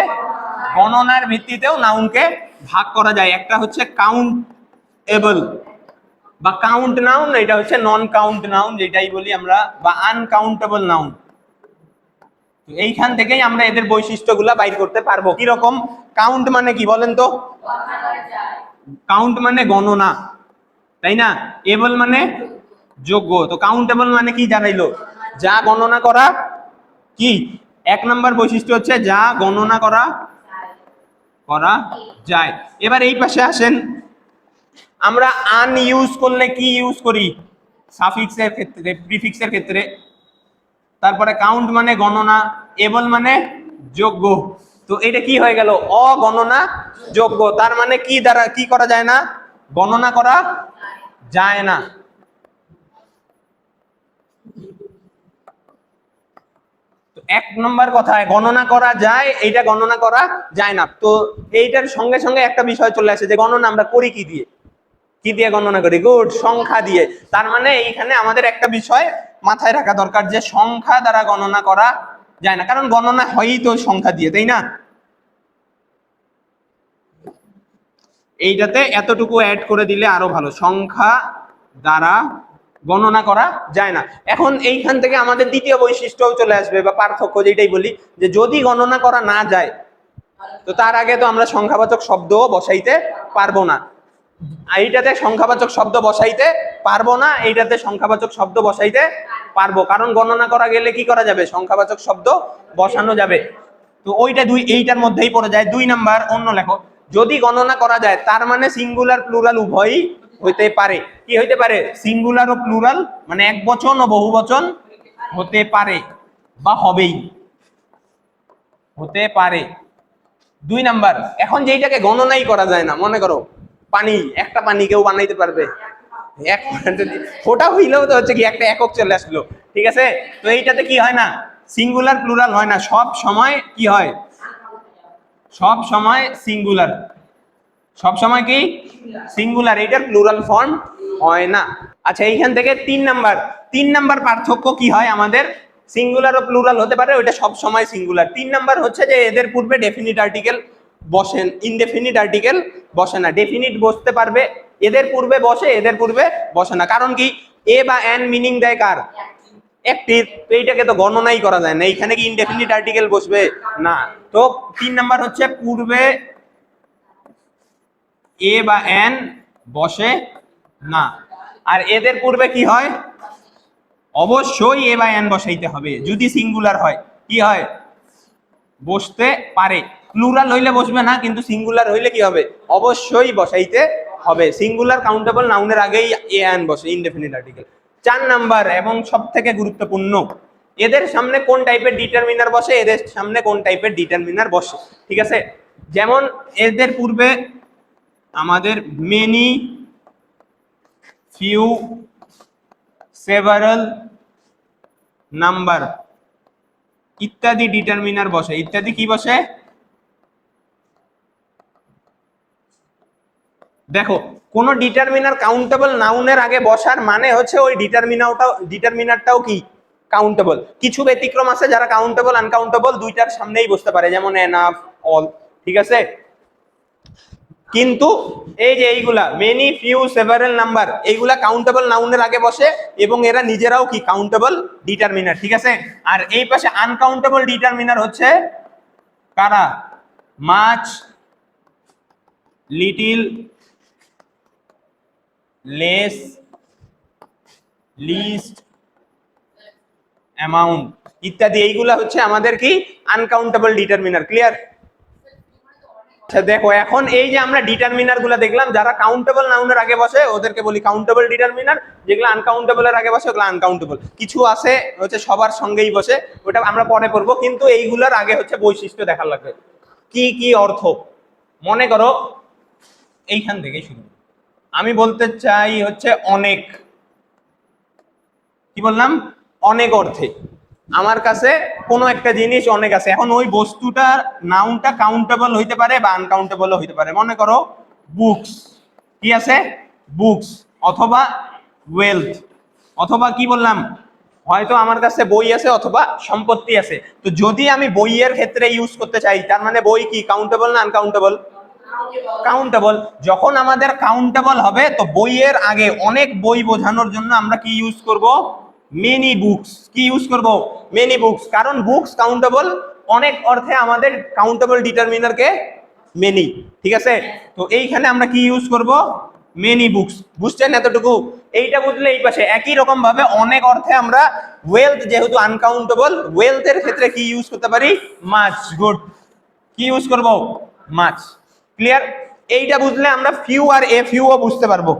গণনার ভিত্তিতেও নাউনকে ভাগ করা যায়। একটা হচ্ছে কাউন্টেবল বা কাউন্ট নাউন, এটা হচ্ছে নন কাউন্ট নাউন যেটাই বলি আমরা, বা আনকাউন্টেবল নাউন। এইখান থেকেই আমরা এদের বৈশিষ্ট্যগুলা বাইর করতে পারবো। কিরকম? কাউন্ট মানে কি বলেন তো? কাউন্ট মানে গণনা, তাই না? এবল মানে যোগ্য। তো কাউন্টেবল মানে কি জানাইলো? যা গণনা করা কি? 1 নম্বর বৈশিষ্ট্য হচ্ছে যা গণনা করা যায়। এবার এই পাশে আসেন, আমরা আন ইউজ করলে কি ইউজ করি? সাফিক্সের ক্ষেত্রে, প্রিফিক্সের ক্ষেত্রে। তারপরে কাউন্ট মানে গণনা, এবল মানে যোগ্য। তো এটা কি হয়ে গেল? অগণনা যোগ্য। তার মানে কি দ্বারা কি করা যায় না? গণনা করা যায় না। তো 1 নম্বর কথায় গণনা করা যায়, এইটা গণনা করা যায় না। তো এইটার সঙ্গে সঙ্গে একটা বিষয় চলে আসে যে গণনা আমরা করি কি দিয়ে? কি দিয়ে গণনা করি? গুড, সংখ্যা দিয়ে। তার মানে এইখানে আমাদের একটা বিষয় মাথায় রাখা দরকার যে সংখ্যা দ্বারা গণনা করা যায় না, কারণ গণনা হয়ই তো সংখ্যা দিয়ে, তাই না? এইটাতে এতটুকু অ্যাড করে দিলে আরো ভালো, সংখ্যা দ্বারা গণনা করা যায় না। এখন এইখান থেকে আমাদের দ্বিতীয় বৈশিষ্ট্যও চলে আসবে বা পার্থক্য, যেটাই বলি যে যদি গণনা করা না যায়, তো তার আগে তো আমরা সংখ্যাবাচক শব্দও বসাইতে পারবো না। এইটাতে সংখ্যাবাচক শব্দ বসাইতে পারবো না, এইটাতে সংখ্যাবাচক শব্দ বসাইতে পারবো, কারণ গণনা করা গেলে কি করা যাবে? সংখ্যাবাচক শব্দ বসানো যাবে। তো ওইটা এইটার মধ্যেই পড়ে যায়। 2 নাম্বার, অন্য লেখো। যদি গণনা করা যায়, তার মানে সিঙ্গুলার প্লুরাল উভয়ই হইতে পারে। কি হইতে পারে? সিঙ্গুলার ও প্লুরাল, মানে এক বচন ও বহু বচন হতে পারে বা হবেই, হতে পারে। 2 নাম্বার, এখন যেইটাকে গণনাই করা যায় না, মনে করো পানি, একটা পানি কেউ বানাইতে পারবে? এক ফোটা হইলেও তো হচ্ছে কি একটা একক চলে আসলো, ঠিক আছে? তো এইটাতে কি হয় না? সিঙ্গুলার প্লুরাল হয় না, সব সময় কি হয়? সব সময় সিঙ্গুলার। সব সময় কি সিঙ্গুলার, এটার প্লুরাল ফর্ম হয় না। আচ্ছা, এইখান থেকে 3 নাম্বার পার্থক্য কি হয় আমাদের? সিঙ্গুলার ও প্লুরাল হতে পারে, ওইটা সব সময় সিঙ্গুলার। 3 নাম্বার হচ্ছে যে এদের পূর্বে ডেফিনিট আর্টিকেল বসেন, ইনডেফিনিট আর্টিকেল বসে না। ডেফিনিট বসতে পারবে, এদের পূর্বে বসে, এদের পূর্বে বসে না। কারণ কি? এ বা এন মিনিং দেয় কার? একটির। তো এইটাকে তো গণনাই করা যায় না, এইখানে কি ইনডেফিনিট আর্টিকেল বসবে? না। তো 3 নাম্বার হচ্ছে পূর্বে এ বা এন বসে না। আর এদের পূর্বে কি হয়? অবশ্যই এ বা এন বসাইতে হবে। যদি সিঙ্গুলার হয় কি হয়? বসতে পারে। প্লুরাল হইলে বসবে না, কিন্তু সিঙ্গুলার হইলে কি হবে? অবশ্যই বসাইতে হবে। সিঙ্গুলার কাউন্টেবল নাউনের আগেই এ এন বসে, ইনডেফিনিট আর্টিকেল। 4 নাম্বার এবং সবথেকে গুরুত্বপূর্ণ, এদের সামনে কোন টাইপের ডিটারমিনার বসে, এদের সামনে কোন টাইপের ডিটারমিনার বসে, ঠিক আছে? যেমন এদের পূর্বে আমাদের মেনি, ফিউ, সেভারাল, নাম্বার ইত্যাদি ডিটারমিনার বসে। ইত্যাদি কি বসে? দেখো, কোন ডিটারমিনার কাউন্টেবল নাউনের আগে বসার মানে হচ্ছে ওই ডিটারমিনারটাও কি কাউন্টেবল। কিছু ব্যতিক্রম আছে যারা কাউন্টেবল আনকাউন্টেবল দুইটার সামনেই বসতে পারে, যেমন এনাফ, অল, ঠিক আছে? কিন্তু এই যে এইগুলা মেনি, ফিউ, সেভারাল, নাম্বার, এইগুলা কাউন্টেবল নাউনের আগে বসে এবং এরা নিজেরাও কি কাউন্টেবল ডিটারমিনার, ঠিক আছে? আর এই পাশে আনকাউন্টেবল ডিটারমিনার হচ্ছে কারা? Much, little, less, least, amount ইত্যাদি। এইগুলা হচ্ছে আমাদের কি আনকাউন্টেবল ডিটারমিনার। ক্লিয়ার? আচ্ছা দেখো, এখন এই যে আমরা ডিটারমিনার গুলা দেখলাম, যারা কাউন্টেবল নাউনের আগে বসে ওদেরকে বলি কাউন্টেবল ডিটারমিনার, যেগুলো আনকাউন্টেবলের আগে বসে ওগুলো আনকাউন্টেবল। কিছু আছে হচ্ছে সবার সঙ্গেই বসে, ওটা আমরা পরে পড়বো, কিন্তু এইগুলোর আগে হচ্ছে বৈশিষ্ট্য দেখা লাগবে। কি কি অর্থ? মনে করো এইখান থেকে শুরু, আমি বলতে চাই হচ্ছে অনেক, কি বললাম? অনেক অর্থে। আমার কাছে কোনো একটা জিনিস অনেক আছে, এখন ওই বস্তুটার নাউনটা কাউন্টেবল হইতে পারে বা আনকাউন্টেবল হইতে পারে। মনে করো বুকস, কি আছে? বুকস, অথবা ওয়েলথ, অথবা কি বললাম, হয়তো আমার কাছে বই আছে অথবা সম্পত্তি আছে। তো যদি আমি বইয়ের ক্ষেত্রে ইউজ করতে চাই, তার মানে বই কি কাউন্টেবল না আনকাউন্টেবল? কাউন্টেবল। যখন আমাদের কাউন্টেবল হবে, তো বইয়ের আগে অনেক বই বোঝানোর জন্য আমরা কি ইউজ করব? Many books. কি ইউজ করব? Many books. কারণ বুকস কাউন্টেবল, অনেক অর্থে আমাদের কাউন্টেবল ডিটারমিনারকে মেনি। ঠিক আছে, তো এইখানে আমরা কি ইউজ করব? Many books. বুঝছেন এতটুকু? এইটা বুঝলে এই পাশে একই রকম ভাবে অনেক অর্থে আমরা ওয়েলথ, যেহেতু আনকাউন্টেবল, ওয়েলথের ক্ষেত্রে কি ইউজ করতে পারি? মাচ। গুড। কি ইউজ করব? মাচ। ক্লিয়ার? এইটা বুঝলে আমরা ফিউ আর এ ফিউও বুঝতে পারবো,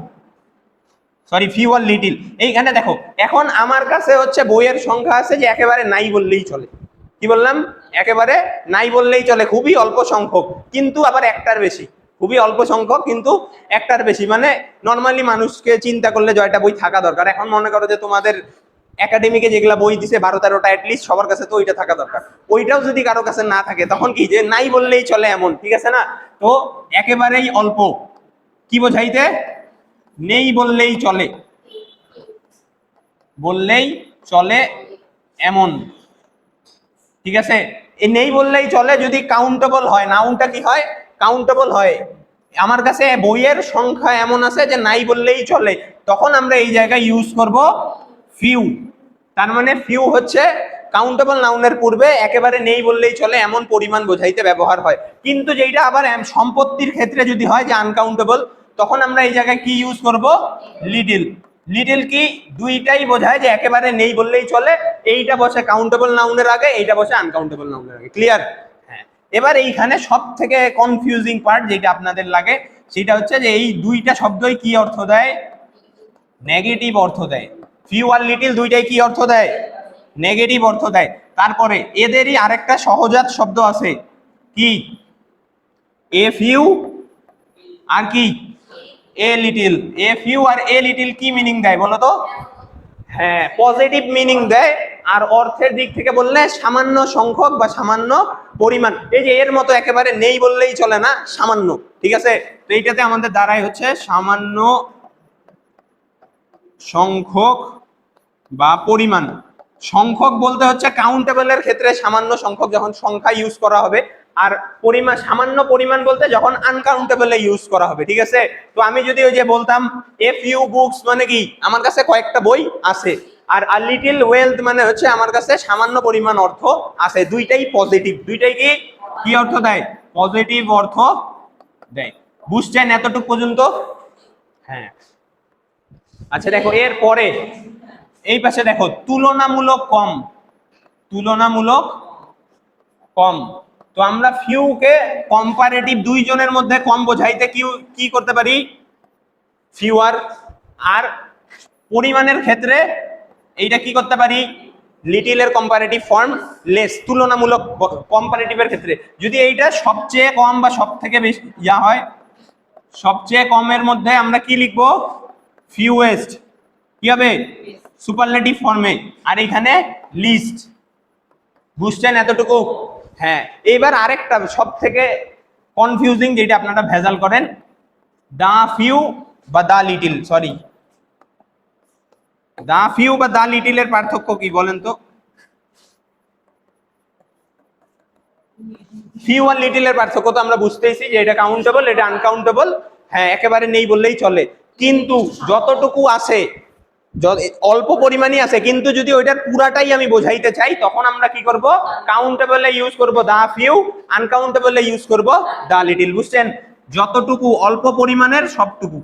সরি ফিউ আর লিটিল। এইখানে দেখো, এখন আমার কাছে হচ্ছে বইয়ের সংখ্যা আছে যে একেবারে নাই বললেই চলে। কি বললাম? একেবারে নাই বললেই চলে, খুবই অল্প সংখ্যক, কিন্তু আবার একটার বেশি। খুবই অল্প সংখ্যক কিন্তু একটার বেশি, মানে নর্মালি মানুষকে চিন্তা করলে জয়টা বই থাকা দরকার। এখন মনে করো যে তোমাদের একাডেমিকে যেগুলা বই দিছে 12-13টা, অ্যাটলিস্ট সবার কাছে তো ওইটা থাকা দরকার। ওইটাও যদি কারো কাছে না থাকে, তখন কি যে নাই বললেই চলে এমন, ঠিক আছে না? তো একেবারেই অল্প, কি বোঝাইতে? নেই বললেই চলে, বললেই চলে এমন। ঠিক আছে, এই নেই বললেই চলে যদি কাউন্টেবল হয়, নাউনটা কি হয়? কাউন্টেবল হয়। আমার কাছে বইয়ের সংখ্যা এমন আছে যে নাই বললেই চলে, তখন আমরা এই জায়গায় ইউজ করব ফিউ। তার মানে ফিউ হচ্ছে কাউন্টেবল নাউনের পূর্বে একেবারে নেই বললেই চলে এমন পরিমাণ বোঝাইতে ব্যবহার হয়। কিন্তু যেটা আবার সম্পত্তির ক্ষেত্রে যদি হয় যে আনকাউন্টেবল, তখন আমরা এই জায়গায় কি ইউজ করব? লিটিল। লিটিল কি দুইটাই বোঝায় যে একেবারে নেই বললেই চলে, এইটা বসে কাউন্টেবল নাউনের আগে, এইটা বসে আনকাউন্টেবল নাউনের আগে। ক্লিয়ার? হ্যাঁ। এবার এইখানে সব থেকে কনফিউজিং পার্ট যেটা আপনাদের লাগে, সেটা হচ্ছে যে এই দুইটা শব্দই কি অর্থ দেয়? নেগেটিভ অর্থ দেয়। ফিউ আর লিটিল দুইটাই কি অর্থ দেয়? নেগেটিভ অর্থ দেয়। তারপরে এদেরই আরেকটা সহজাত শব্দ আছে, কি? এ ফিউ আর কি? A little. এ ফিউ আর এ লিটিল কি মিনিং দেয় বলো তো? হ্যাঁ, পজিটিভ মিনিং দেয়। আর অর্থের দিক থেকে বললে সামান্য সংখ্যক বা সামান্য পরিমাণ। এই যে এর মতো একেবারে নেই বললেই চলে না, সামান্য। ঠিক আছে, তো এইটাতে আমাদের দ্বারাই হচ্ছে সামান্য সংখ্যক বা পরিমাণ। সংখ্যক বলতে হচ্ছে কাউন্টেবলের ক্ষেত্রে সামান্য সংখ্যক যখন সংখ্যা ইউজ করা হবে, আর পরিমাণ, সামান্য পরিমাণ বলতে যখন আনকাউন্টেবলে ইউজ করা হবে। ঠিক আছে, তো আমি যদি ওই যে বলতাম এ ফিউ বুকস মানে কি আমার কাছে কয়েকটা বই আছে, আর আ লিটিল ওয়েলথ মানে হচ্ছে আমার কাছে সামান্য পরিমাণ অর্থ আছে। দুইটাই পজিটিভ, দুইটাই কি কি অর্থ দেয়? পজিটিভ অর্থ দেয়। বুঝছেন এতটুকু পর্যন্ত? হ্যাঁ। আচ্ছা দেখো, এর পরে এই পাশে দেখো তুলনামূলক কম। তুলনামূলক কম। তো আমরা ফিউকে কম্পারেটিভ, দুইজনের মধ্যে কম বোঝাইতে কি কি করতে পারি? ফিউয়ার। আর পরিমাণের ক্ষেত্রে এইটা কি করতে পারি? লিটিলের কম্পারেটিভ ফর্ম লেস। তুলনামূলক কম্পারেটিভের ক্ষেত্রে যদি এইটা সবচেয়ে কম বা সব থেকে বেশি ইয়া হয়, সবচেয়ে কমের মধ্যে আমরা কি লিখবো? ফিউয়েস্ট। কি হবে? সুপারলেটিভ ফর্মে। আর এখানে লিস্ট। বুঝছেন এতটুকু? হ্যাঁ। এইবার আরেকটা সব থেকে কনফিউজিং যেটা আপনারা ভেজাল করেন, দা ফিউ বা দা লিটিল, সরি, দা ফিউ বা দা লিটিলের পার্থক্য কি বলেন তো? ফিউ আর লিটিলের পার্থক্য তো আমরা বুঝতেইছি যে এটা কাউন্টেবল, এটা আনকাউন্টেবল। হ্যাঁ, একেবারে নেই বললেই চলে, কিন্তু যতটুকু আছে অল্প পরিমাণই আছে, কিন্তু যদি ওইটার পুরাটাই আমি বোঝাইতে চাই, তখন আমরা কি করব? কাউন্টেবলে ইউজ করব দা ফিউ, আনকাউন্টেবলে ইউজ করব দা লিটিল। বুঝছেন? যতটুকু অল্প পরিমাণের সবটুকু,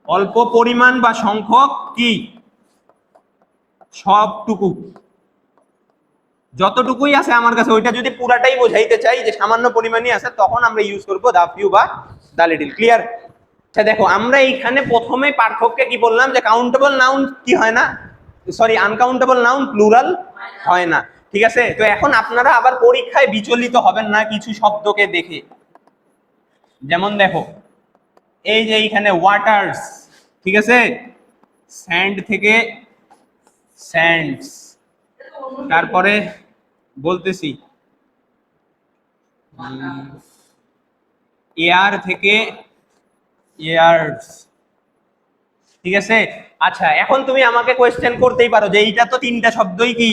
অল্প পরিমাণ বা সংখ্যক কি সবটুকু, যতটুকুই আছে আমার কাছে, ওইটা যদি পুরাটাই বোঝাইতে চাই যে সামান্য পরিমাণই আছে, তখন আমরা ইউজ করব দা ফিউ বা দা লিটিল। ক্লিয়ার? আচ্ছা দেখো, আমরা এইখানে প্রথমে পার্থক্য কি বললাম যে কাউন্টেবল নাউন কি হয় না, সরি আনকাউন্টেবল নাউন প্লুরাল হয় না। ঠিক আছে, তো এখন আপনারা আবার পরীক্ষায় বিচলিত হবেন না কিছু শব্দকে দেখে। যেমন দেখো এই যে এইখানে ওয়াটার্স, ঠিক আছে, স্যান্ড থেকে স্যান্ডস, তারপরে বলতেছি এয়ার থেকে এয়ার্স, ঠিক আছে। আচ্ছা এখন তুমি আমাকে কোয়েশ্চেন করতেই পারো যে এইটা তো তিনটা শব্দই কি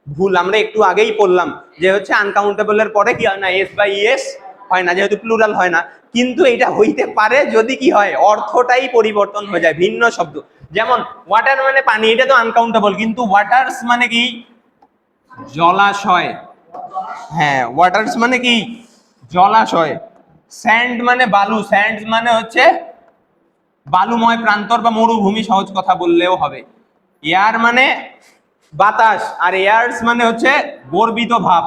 ভুল, আমরা একটু আগেই পড়লাম যে হচ্ছে আনকাউন্টেবল এর পরে কি হয় না, এস বাই এস হয় না, যেহেতু প্লুরাল হয় না। কিন্তু এটা হইতে পারে যদি কি হয়, অর্থটাই পরিবর্তন হয়ে যায়, ভিন্ন শব্দ। যেমন ওয়াটার মানে পানি, এটা তো আনকাউন্টেবল, কিন্তু ওয়াটার্স মানে কি জলাশয়। হ্যাঁ, ওয়াটার্স মানে কি জলাশয়। স্যান্ড মানে বালু, স্যান্ড মানে হচ্ছে বালুময় প্রান্তর বা মরুভূমি, সহজ কথা বললেও হবে। এয়ার মানে বাতাস, আর এয়ার্স মানে হচ্ছে গর্বিত ভাব।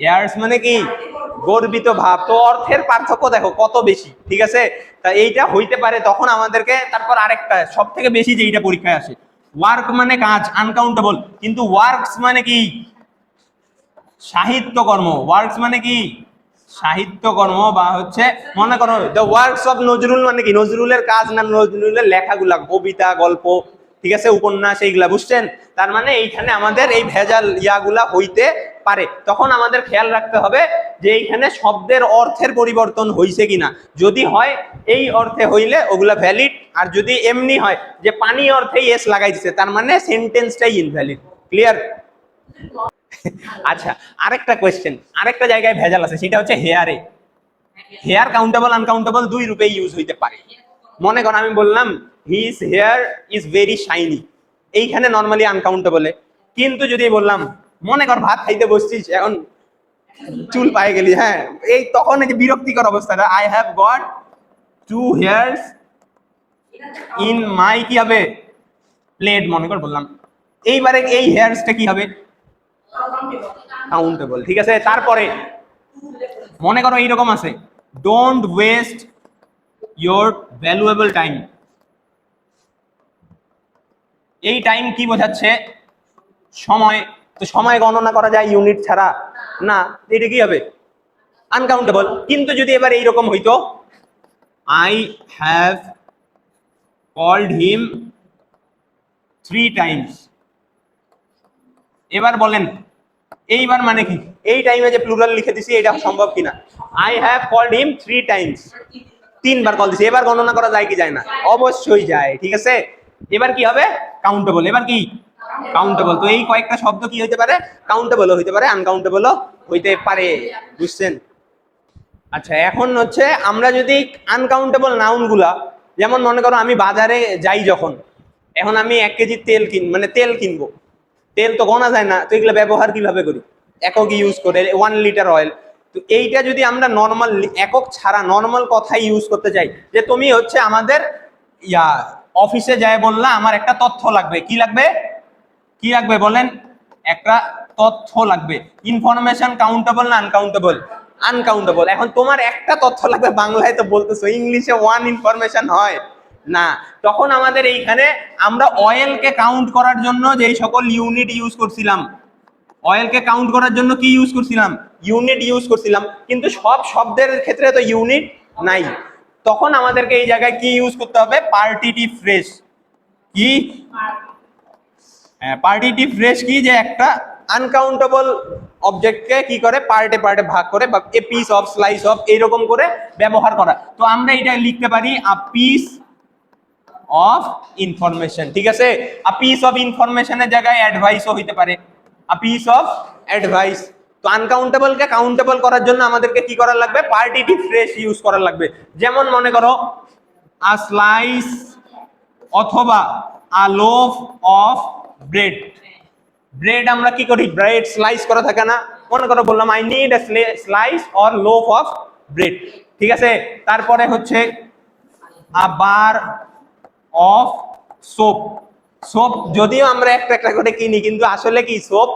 এয়ার্স মানে কি গর্বিত ভাব। তো অর্থের পার্থক্য দেখো কত বেশি, ঠিক আছে। তা এইটা হইতে পারে তখন আমাদেরকে, তারপর আরেকটা সব থেকে বেশি যেইটা পরীক্ষায় আসে, ওয়ার্ক মানে কাজ, আনকাউন্টেবল, কিন্তু ওয়ার্কস মানে কি সাহিত্যকর্ম। ওয়ার্কস মানে কি সাহিত্যকর্ম, বা হচ্ছে মনে করো দ্য ওয়ার্কস অফ নজরুল মানে কি নজরুলের কাজ, না নজরুলের লেখাগুলা, কবিতা, গল্প, ঠিক আছে, উপন্যাস, এইগুলা, বুঝছেন। তার মানে এইখানে আমাদের এই ভেজাল ইয়াগুলা হইতে পারে, তখন আমাদের খেয়াল রাখতে হবে যে এইখানে শব্দের অর্থের পরিবর্তন হইছে কিনা। যদি হয় এই অর্থে হইলে ওগুলা ভ্যালিড, আর যদি এমনি হয় যে পানি অর্থে এস লাগাইছে, তার মানে সেন্টেন্সটাই ইনভ্যালিড। ক্লিয়ার? আচ্ছা আরেকটা কোয়েশ্চেন, আরেকটা জায়গায় ভেজাল আছে, সেটা হচ্ছে হেয়ারে। হেয়ার কাউন্টেবল আনকাউন্টেবল দুই রূপে ইউজ হইতে পারে। মনে করো আমি বললাম his hair is very shiny, এইখানে নর্মালি আনকাউন্টেবল। কিন্তু যদি বললাম মনে কর ভাত খাইতে বসছিস, এখন চুল পায়ে গেলি, হ্যাঁ, এই তখন এই যে বিরক্তিকর অবস্থাটা, I have got to here's in my কি হবে প্লেট, মনে কর বললাম, এইবারে এই হেয়ার্সটা কি হবে কাউন্টেবল, ঠিক আছে। তারপরে মনে করো এইরকম আছে, don't waste your valuable time. এই টাইম কি বোঝাচ্ছে? সময়। তো সময় গণনা করা যায় ইউনিট ছাড়া না, এটা কি হবে আনকাউন্টেবল। কিন্তু যদি এবার এইরকম হইতো, I have called him 3 times, এবার বলেন এইবার মানে কি, এই টাইমে যে প্লুরাল লিখে দিছি এটা সম্ভব কিনা? I have called him 3 times, 3 বার কল দিছি, এবার গণনা করা যায় কি যায় না? অবশ্যই যায়, ঠিক আছে। এবার কি হবে কাউন্টেবল, এবার কি কাউন্টেবল। তো এই কয়েকটা শব্দ কি হইতে পারে, কাউন্টেবল হইতে পারে, আনকাউন্টেবল হইতে পারে, বুঝছেন। আচ্ছা এখন হচ্ছে আমরা যদি আনকাউন্টেবল নাউন গুলা, যেমন মনে করো আমি বাজারে যাই যখন, এখন আমি 1 কেজি তেল মানে তেল কিনবো, তেল তো গোনা যায় না, তো এগুলো ব্যবহার কিভাবে করি? একক ইউজ করে 1 লিটার অয়েল। তো এইটা যদি আমরা নর্মাল একক ছাড়া নর্মাল কথাই ইউজ করতে চাই, যে তুমি হচ্ছে আমাদের ইয়া অফিসে যায় বললা আমার একটা তথ্য লাগবে, কি লাগবে, কি লাগবে বলেন, একটা তথ্য লাগবে। ইনফরমেশন কাউন্টেবল না আনকাউন্টেবল? আনকাউন্টেবল। এখন তোমার একটা তথ্য লাগবে, বাংলায় তো বলতেছো, ইংলিশে 1 ইনফরমেশন হয় না। তখন আমাদের এইখানে আমরা অয়েলকে কাউন্ট করার জন্য যেই সকল ইউনিট ইউজ করছিলাম, অয়েলকে কাউন্ট করার জন্য কি ইউজ করছিলাম, ইউনিট ইউজ করছিলাম, কিন্তু সব শব্দের ক্ষেত্রে তো ইউনিট নাই। তখন আমাদেরকে এই জায়গায় কি ইউজ করতে হবে, পার্টিটিভ ফ্রেজ। কি পার্টিটিভ ফ্রেজ কি, যে একটা আনকাউন্টেবল অবজেক্টকে কি করে পার্টে পার্টে ভাগ করে, বা a piece of, slice of, এইরকম করে ব্যবহার করা। তো আমরা এটা লিখতে পারি আ পিস অফ ইনফরমেশন, ঠিক আছে। আ পিস অফ ইনফরমেশনের জায়গায় অ্যাডভাইসও হইতে পারে, আ পিস অফ অ্যাডভাইস। তো আনকাউন্টেবল কে কাউন্টেবল করার জন্য আমাদেরকে কি করা লাগবে, পার্টিটিভ ফ্রেজ ইউজ করা লাগবে। যেমন মনে করো আ স্লাইস অথবা আ লোফ অফ ব্রেড। ব্রেড আমরা কি করি, ব্রেড স্লাইস করা থাকে না, মনে করো বললাম I need a slice or loaf of bread, ঠিক আছে। তারপরে হচ্ছে a bar of soap. Soap যদিও আমরা একটা একটা করে কিনি, কিন্তু আসলে কি সোপ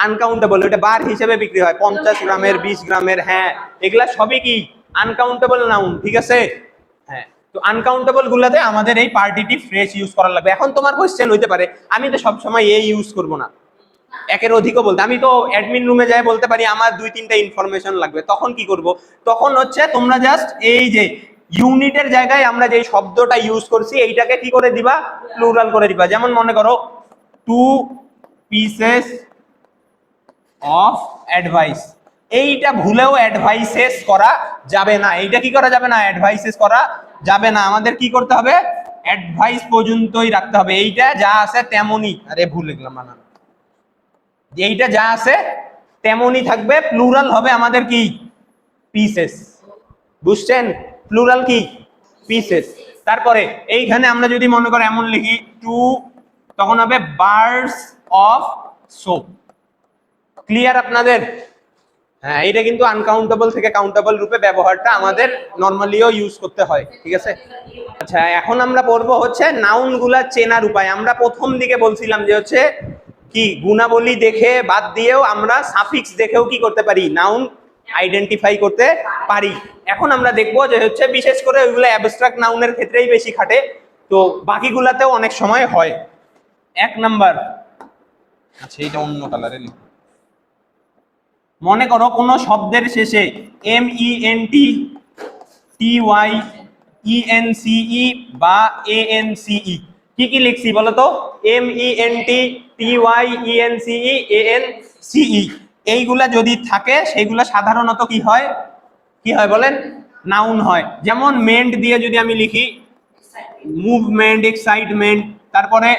আনকাউন্টেবল, ওটা বার হিসেবে বিক্রি হয়, 50 গ্রামের, 20 গ্রামের, হ্যাঁ, এগুলা সবই কি আনকাউন্টেবল নাউন, ঠিক আছে। হ্যাঁ, তো আনকাউন্টেবল গুলাতে আমাদের এই পার্টিটিভ ফ্রেজ ইউজ করা লাগবে। এখন তোমার কোশ্চেন হইতে পারে আমি তো সবসময় এই ইউজ করব না, একের অধিকও বলতে, আমি তো অ্যাডমিন রুমে যাই বলতে পারি আমার 2-3টা ইনফরমেশন লাগবে, তখন কি করব? তখন হচ্ছে তোমরা জাস্ট এই যে ইউনিটের জায়গায় আমরা যে শব্দটা ইউজ করছি এইটাকে কি করে দিবা, প্লুরাল করে দিবা। যেমন মনে করো টু পিসেস অফ অ্যাডভাইস। এইটা ভুলেও অ্যাডভাইসেস করা যাবে না। এইটা কি করা যাবে না? অ্যাডভাইসেস করা যাবে না। আমাদের কি করতে হবে? অ্যাডভাইস পর্যন্তই রাখতে হবে। এইটা যা আছে তেমনই, আরে ভুলে গেলাম বানান, এইটা যা আছে তেমনই থাকবে। প্লুরাল হবে আমাদের কি? পিসেস। বুঝছেন? প্লুরাল কি? পিসেস। তারপরে এইখানে আমরা যদি মনে করো এমন লিখি টু, তখন হবে বার্ডস অফ সোপ। ক্লিয়ার আপনাদের? হ্যাঁ, এটা কিন্তু আনকাউন্টেবল থেকে কাউন্টেবল রূপে ব্যবহারটা আমাদের নরমালিও ইউজ করতে হয়, ঠিক আছে? আচ্ছা, এখন আমরা পড়বো হচ্ছে নাউন গুলা চেনার উপায়। আমরা প্রথম দিকে বলছিলাম যে হচ্ছে কি গুণাবলী দেখে বাদ দিয়েও আমরা সাফিক্স দেখেও কি করতে পারি? নাউন আইডেন্টিফাই করতে পারি। এখন আমরা দেখবো যে হচ্ছে বিশেষ করে ওইগুলো অ্যাবস্ট্রাক্ট নাউনের ক্ষেত্রেই বেশি খাটে, তো বাকিগুলাতেও অনেক সময় হয়। এক নাম্বার, আচ্ছা এটা অন্য কালারে লিখো। মনে করো কোনো শব্দের শেষে MENT, TY, ENCE বা ANCE, কি কি লিখছি বলো তো? MENT, TY, ENCE, ANCE, এইগুলা যদি থাকে সেগুলা সাধারণত কি হয়? কি হয় বলেন? নাউন হয়। যেমন মেন্ট দিয়ে যদি আমি লিখি মুভমেন্ট, এক্সাইটমেন্ট, তারপরে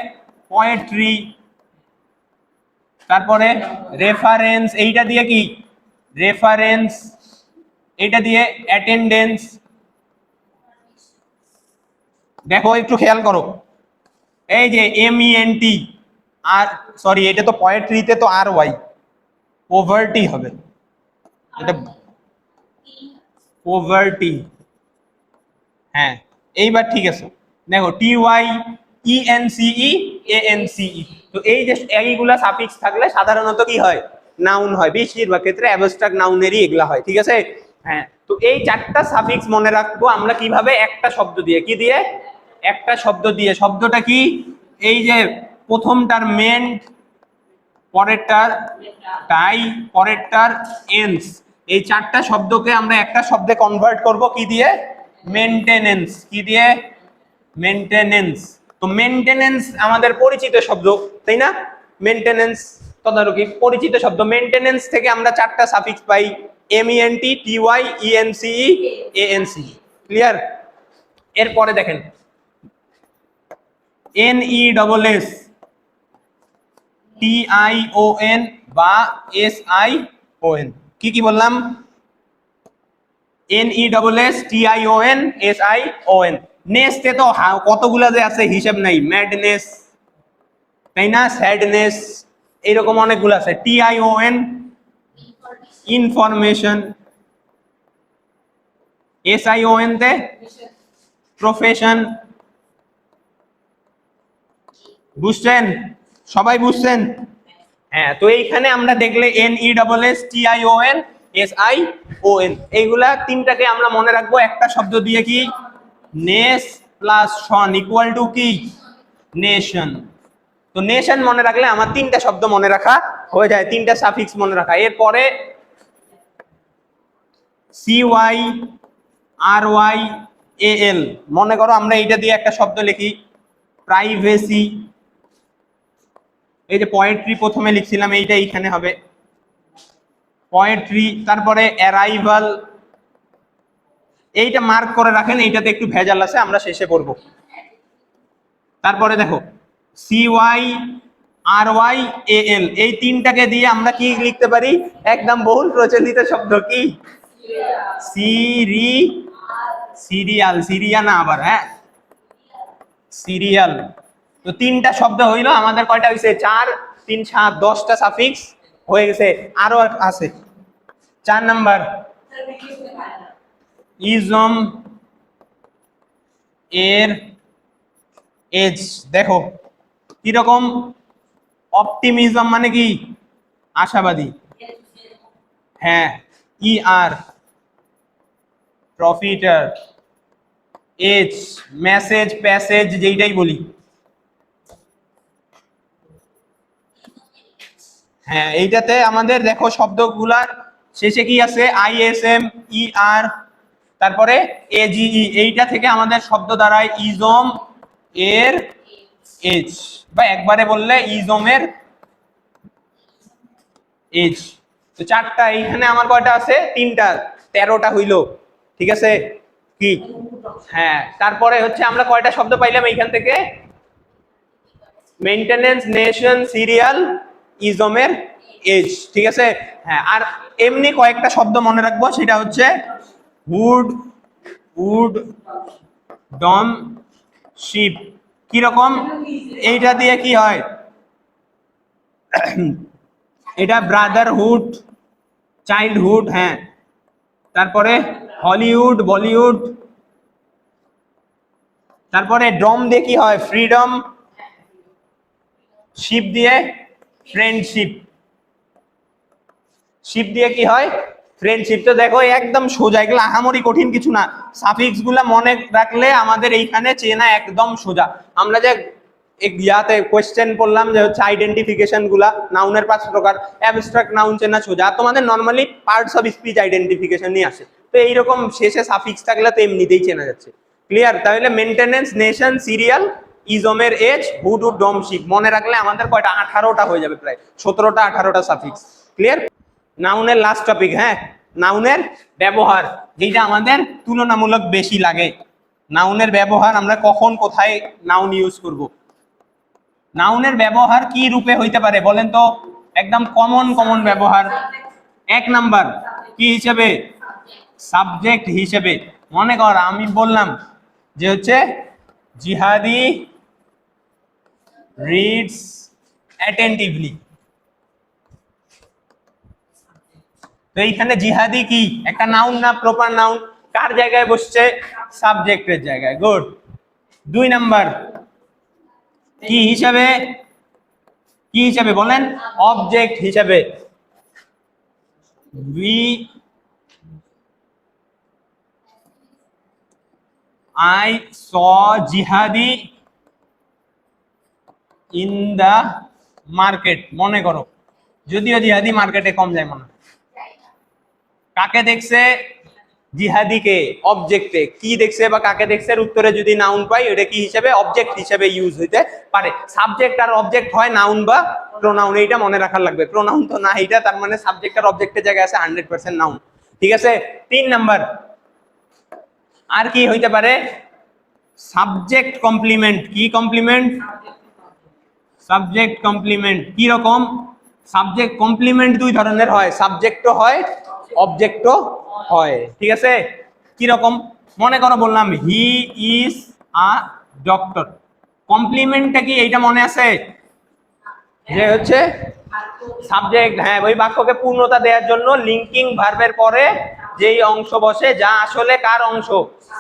পোয়েট্রি, তারপরে রেফারেন্স, এইটা দিয়ে কি? রেফারেন্স, এইটা দিয়ে অ্যাটেন্ডেন্স। দেখো একটু খেয়াল করো, এই যে MENT, আর সরি এটা তো পোয়েট্রিতে তো RY, পোভার্টি হবে, এটা পোভার্টি। হ্যাঁ, এইবার ঠিক আছে। দেখো TYENCE, ANCE, তো এই যে এইগুলা সাফিক্স থাকলে সাধারণত কি হয়? নাউন হয়। বেশিরভাগ ক্ষেত্রে অ্যাবস্ট্রাক্ট নাউনেরই এগুলা হয়, ঠিক আছে? হ্যাঁ, তো এই চারটা সাফিক্স মনে রাখবো আমরা কিভাবে? একটা শব্দ দিয়ে। কি দিয়ে? একটা শব্দ দিয়ে। শব্দটা কি? এই যে প্রথমটার মেন্ট, পরেরটার টাই, পরেরটার এন্স, এই চারটা শব্দকে আমরা একটা শব্দে কনভার্ট করব কি দিয়ে? মেইনটেনেন্স। কি দিয়ে? মেইনটেনেন্স। তো মেইনটেনেন্স আমাদের পরিচিত শব্দ, তাই না? মেইনটেনেন্স তদারকি পরিচিত শব্দ। মেইনটেনেন্স থেকে আমরা চারটা সাফিক্স পাই, MENT, TY, ENCE, ANCE। Clear? এরপরে দেখেন NESS, TION বা SION। কি কি বললাম? NESS, TION, SION। নেক্সটে তো কতগুলা যে আছে হিসাব নাই। ম্যাডনেস, তাই না? স্যাডনেস, এইরকম অনেকগুলো আছে। TION ইনফরমেশন, SION তে প্রফেশন। বুঝছেন? সবাই বুঝছেন? হ্যাঁ, তো এইখানে আমরা দেখলে NESS, TION, SION, এইগুলা তিনটাকে আমরা মনে রাখবো একটা শব্দ দিয়ে। কি? নেস প্লাস শন ইকুয়াল টু কি? নেশন। তো নেশন মনে রাখলে আমার তিনটা শব্দ মনে রাখা হয়ে যায়, তিনটা সাফিক্স মনে রাখা। এরপরে CYRYAL, মনে করো আমরা এইটা দিয়ে একটা শব্দ লিখি প্রাইভেসি। এই যে পোয়েট্রি প্রথমে লিখছিলাম, এইটা এইখানে হবে পোয়েট্রি। তারপরে অ্যারাইভাল, এইটা মার্ক করে রাখেন, এইটাতে একটু ভেজাল আছে, আমরা শেষে পড়বো। তারপরে দেখো CYRYAL, এই তিনটাকে দিয়ে আমরা কি লিখতে পারি? একদম বহুল প্রচলিত শব্দ কি? সিরিয়াল। সিরিয়া না আবার, হ্যাঁ সিরিয়াল। তো তিনটা শব্দ হইলো আমাদের। কয়টা হয়েছে? 4, 3, 7, 10টা সাফিক্স হয়ে গেছে। আরো আছে 4 নাম্বার ইজম এর এজ। দেখো কিরকম? অপটিমিজম মানে কি? আশাবাদী। হ্যাঁ, ER প্রফিটার, এজ মেসেজ, প্যাসেজ যেইটাই বলি। হ্যাঁ, এইটাতে আমাদের দেখো শব্দগুলার শেষে কি আছে? ISM, ER, তারপরে AGE। এইটা থেকে আমাদের শব্দ দাঁড়ায় ইজম এর এজ, বা একবারে বললে ইজমের এজ। তো চারটা, এইখানে আমার কয়টা আছে? তিনটা, 13টা হইলো, ঠিক আছে কি? হ্যাঁ, তারপরে হচ্ছে আমরা কয়টা শব্দ পাইলাম এইখান থেকে? মেইনটেনেন্স, নেশন, সিরিয়াল, ইজমের, এজ, ঠিক আছে। হ্যাঁ, আর এমনি কয়েকটা শব্দ মনে রাখবো, সেটা হচ্ছে উড, উড, ডম, শিপ। কিরকম? এইটা দিয়ে কি হয়? এটা ব্রাদারহুড, চাইল্ডহুড, হ্যাঁ। তারপরে হলিউড, বলিউড। তারপরে ড্রম দিয়ে কি হয়? ফ্রিডম। শিপ দিয়ে ফ্রেন্ডশিপ। শিপ দিয়ে কি হয়? ফ্রেন্ডশিপ। তো দেখো একদম সোজা, এগুলো আহামরি কঠিন কিছু না। সাফিক্স গুলা মনে রাখলে আমাদের এইখানে চেনা একদম সোজা। আমরা যে ইয়াতে কোয়েশ্চেন পড়লাম যে হচ্ছে আইডেন্টিফিকেশন গুলা, নাউনের 5 প্রকার, অ্যাবস্ট্রাক্ট নাউন চেনা সোজা। তোমাদের normally parts of speech identification নিয়ে আসে, তো এইরকম শেষে সাফিক্স থাকলে তো এমনিতেই চেনা যাচ্ছে। ক্লিয়ার? তাহলে মেইনটেনেন্স, নেশন, সিরিয়াল, ইজমের, এজ, হুড, ডম, শিপ মনে রাখলে আমাদের কয়টা? 18টা হয়ে যাবে, প্রায় 17টা 18টা সাফিক্স। ক্লিয়ার? নাউনের লাস্ট টপিক, হ্যাঁ, নাউনের ব্যবহার, যেটা আমাদের তুলনামূলক বেশি লাগে। নাউনের ব্যবহার, আমরা কখন কোথায় নাউন ইউজ করব। নাউনের ব্যবহার কি রূপে হইতে পারে বলেন তো? একদম কমন কমন ব্যবহার। 1 নাম্বার কি হিসেবে? সাবজেক্ট হিসেবে। মনে কর আমি বললাম যে হচ্ছে জিহাদি রিডস অ্যাটেন্টিভলি, তো এইখানে জিহাদি কি একটা নাউন না প্রপার নাউন? কার জায়গায় বসছে? সাবজেক্টের জায়গায়। গুড। 2 নাম্বার কি হিসাবে? কি হিসাবে বলেন? অবজেক্ট হিসাবে। উই আই স জিহাদি ইন দা মার্কেট। মনে করো, যদিও জিহাদি মার্কেটে কম যায় মনে হয়। কাকে দেখছে? জিহাদিকে। অবজেক্টে কি দেখছে বা কাকে দেখছে এর উত্তরে যদি নাউন পাই, এটা কি হিসেবে? অবজেক্ট হিসেবে ইউজ হইতে পারে। সাবজেক্ট আর অবজেক্ট হয় নাউন বা প্রোনাউন, এইটা মনে রাখার লাগবে। প্রোনাউন তো না এটা, তার মানে সাবজেক্ট আর অবজেক্টের জায়গায় আছে 100% নাউন, ঠিক আছে। 3 নাম্বার আর কি হইতে পারে? Subject complement. কি কমপ্লিমেন্ট? Subject complement. কি রকম? সাবজেক্ট কমপ্লিমেন্ট 2 ধরনের হয়, সাবজেক্টও হয়, অবজেক্টও হয়, ঠিক আছে। কি রকম? মনে করো বললাম হি ইজ আ ডক্টর, কমপ্লিমেন্টটা কি এইটা মনে আছে? যে হচ্ছে সাবজেক্ট, হ্যাঁ, ওই বাক্যকে পূর্ণতা দেওয়ার জন্য লিঙ্কিং ভার্বের পরে যেই অংশ বসে, যা আসলে কার অংশ?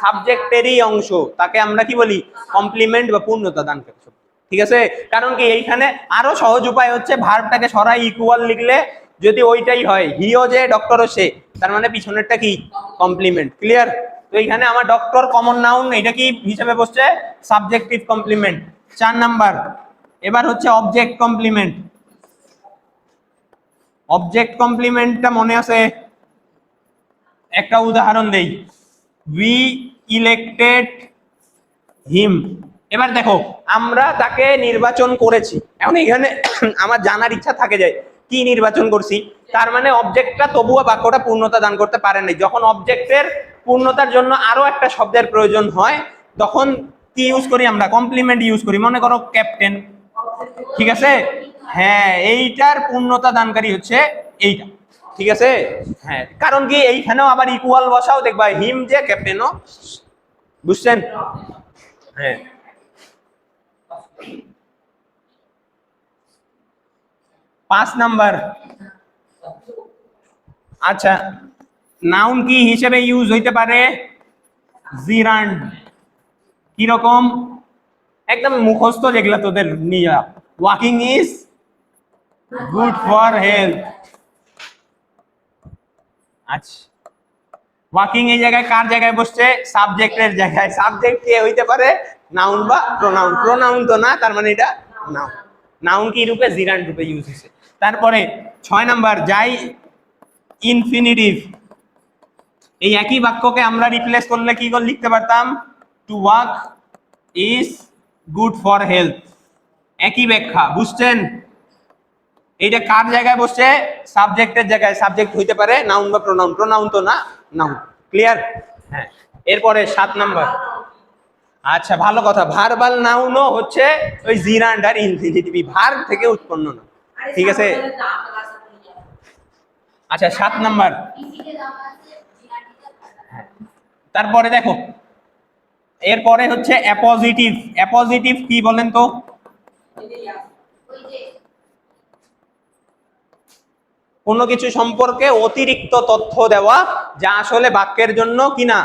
সাবজেক্টেরই অংশ, তাকে আমরা কি বলি? কমপ্লিমেন্ট বা পূর্ণতা দান করছে, ঠিক আছে। কারণ কি এইখানে আরো সহজ উপায় হচ্ছে ভার্বটাকে সরাই ইকুয়াল লিখলে, যদি ওইটাই হয় হিও যে ডক্টরও সে, তার মানে পিছনেরটা কি? কমপ্লিমেন্ট। ক্লিয়ার? তো এইখানে আমার ডক্টর কমন নাউন, এটা কি হিসেবে বসছে? Subjective complement. 4 নাম্বার এবার হচ্ছে অবজেক্ট কমপ্লিমেন্ট। অবজেক্ট কমপ্লিমেন্টটা মনে আছে? একটা উদাহরণ দেই, উই ইলেক্টেড হিম। এবার দেখো আমরা তাকে নির্বাচন করেছি, এখন এখানে আমার জানার ইচ্ছা থাকে যায় কি নির্বাচন করছি, তার মানে অবজেক্টটা তবুও বাক্যটা পূর্ণতা দান করতে পারে নাই। যখন অবজেক্টের পূর্ণতার জন্য আরো একটা শব্দের প্রয়োজন হয়, তখন কি ইউজ করি আমরা? কমপ্লিমেন্ট ইউজ করি। মনে করো ক্যাপ্টেন, ঠিক আছে। হ্যাঁ, এইটার পূর্ণতা দানকারী হচ্ছে এইটা, ঠিক আছে। হ্যাঁ, কারণ কি এইখানেও আবার ইকুয়াল বসাও, দেখবা হিম যে ক্যাপ্টেনও, বুঝছেন? হ্যাঁ। 5 নাম্বার, আচ্ছা, নাউন কি হিসেবে ইউজ হইতে পারে? জিরান্ড। কি রকম? একদম মুখস্থ যেগুলা তোদের নিয়ে, walking is good for health. আচ্ছা, ওয়াকিং এই জায়গায় কার জায়গায় বসছে? সাবজেক্টের জায়গায়। সাবজেক্ট কে হইতে পারে? নাউন বা প্রোনাউন। প্রোনাউন তো না, তার মানে এটা নাউন। নাউন কি রূপে? জিরান্ড রূপে ইউজ হয়েছে। তারপরে 6 নাম্বার যাই ইনফিনিটিভ। এই একই বাক্যকে আমরা রিপ্লেস করলে কি করে লিখতে পারতাম? To walk is good for health. একই ব্যাখ্যা, বুঝছেন? এইটা কার জায়গায় বসছে? সাবজেক্টের জায়গায়। সাবজেক্ট হইতে পারে নাউন বা প্রোনাউন। প্রোনাউন তো না, নাউন। ক্লিয়ার? হ্যাঁ। এরপরে 7 নাম্বার। আচ্ছা, ভালো কথা। ভার্বাল নাউনও হচ্ছে ওই জিরান্ড আর ইনফিনিটিভ, ভার্ব থেকে উৎপন্ন না। ঠিক আছে? আচ্ছা, 7 নাম্বার। তারপরে দেখো, এরপরে হচ্ছে অ্যাপোজিটিভ। অ্যাপোজিটিভ কি বলেন তো? কোনো কিছু সম্পর্কে অতিরিক্ত তথ্য দেওয়া যা আসলে বাক্যের জন্য কি না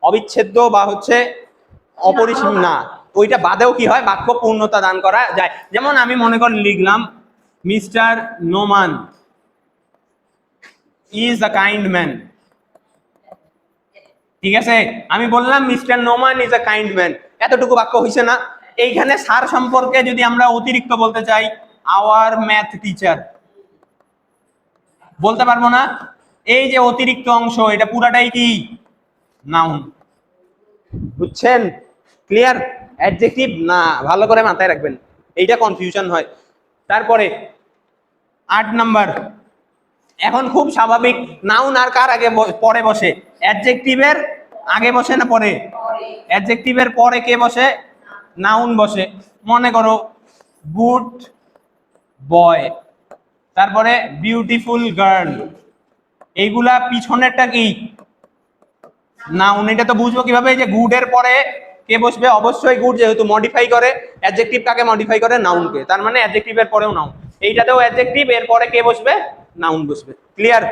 অবিচ্ছেদ্য বা হচ্ছে অপরিসীম না, ওইটা বাদেও কি হয় বাক্য পূর্ণতা দান করা যায়। যেমন আমি মনে করি লিখলাম mister Noman is a kind man. ঠিক আছে, আমি বললাম mister Noman is a kind man, এতটুকু বাক্য হইছে না? এইখানে স্যার সম্পর্কে যদি আমরা অতিরিক্ত বলতে চাই আওয়ার ম্যাথ টিচার, বলতে পারবো না? এই যে অতিরিক্ত অংশ, এটা পুরাটাই কি নাউন। বুঝছেন? ক্লিয়ার? অ্যাডজেক্টিভ না, ভালো করে মাথায় রাখবেন, এইটা কনফিউশন হয়। তারপরে 8 নাম্বার। এখন খুব স্বাভাবিক, নাউন আর কার আগে পরে বসে? অ্যাডজেক্টিভের আগে বসে না পরে? অ্যাডজেক্টিভের পরে কে বসে? নাউন বসে। মনে করো গুড বয়, তারপরে বিউটিফুল গার্ল, এইগুলা পিছনেরটা কি নাউন। এটা তো বুঝবো কিভাবে যে গুড এর পরে কে বসবে? অবশ্যই গুড, যেহেতু মডিফাই করে। অ্যাডজেক্টিভ কাকে মডিফাই করে? নাউনকে। তার মানে অ্যাডজেক্টিভ এর পরেও নাউন। এইটাতেও অ্যাডজেক্টিভ, এর পরে কে বসবে? নাউন বসবে। ক্লিয়ার?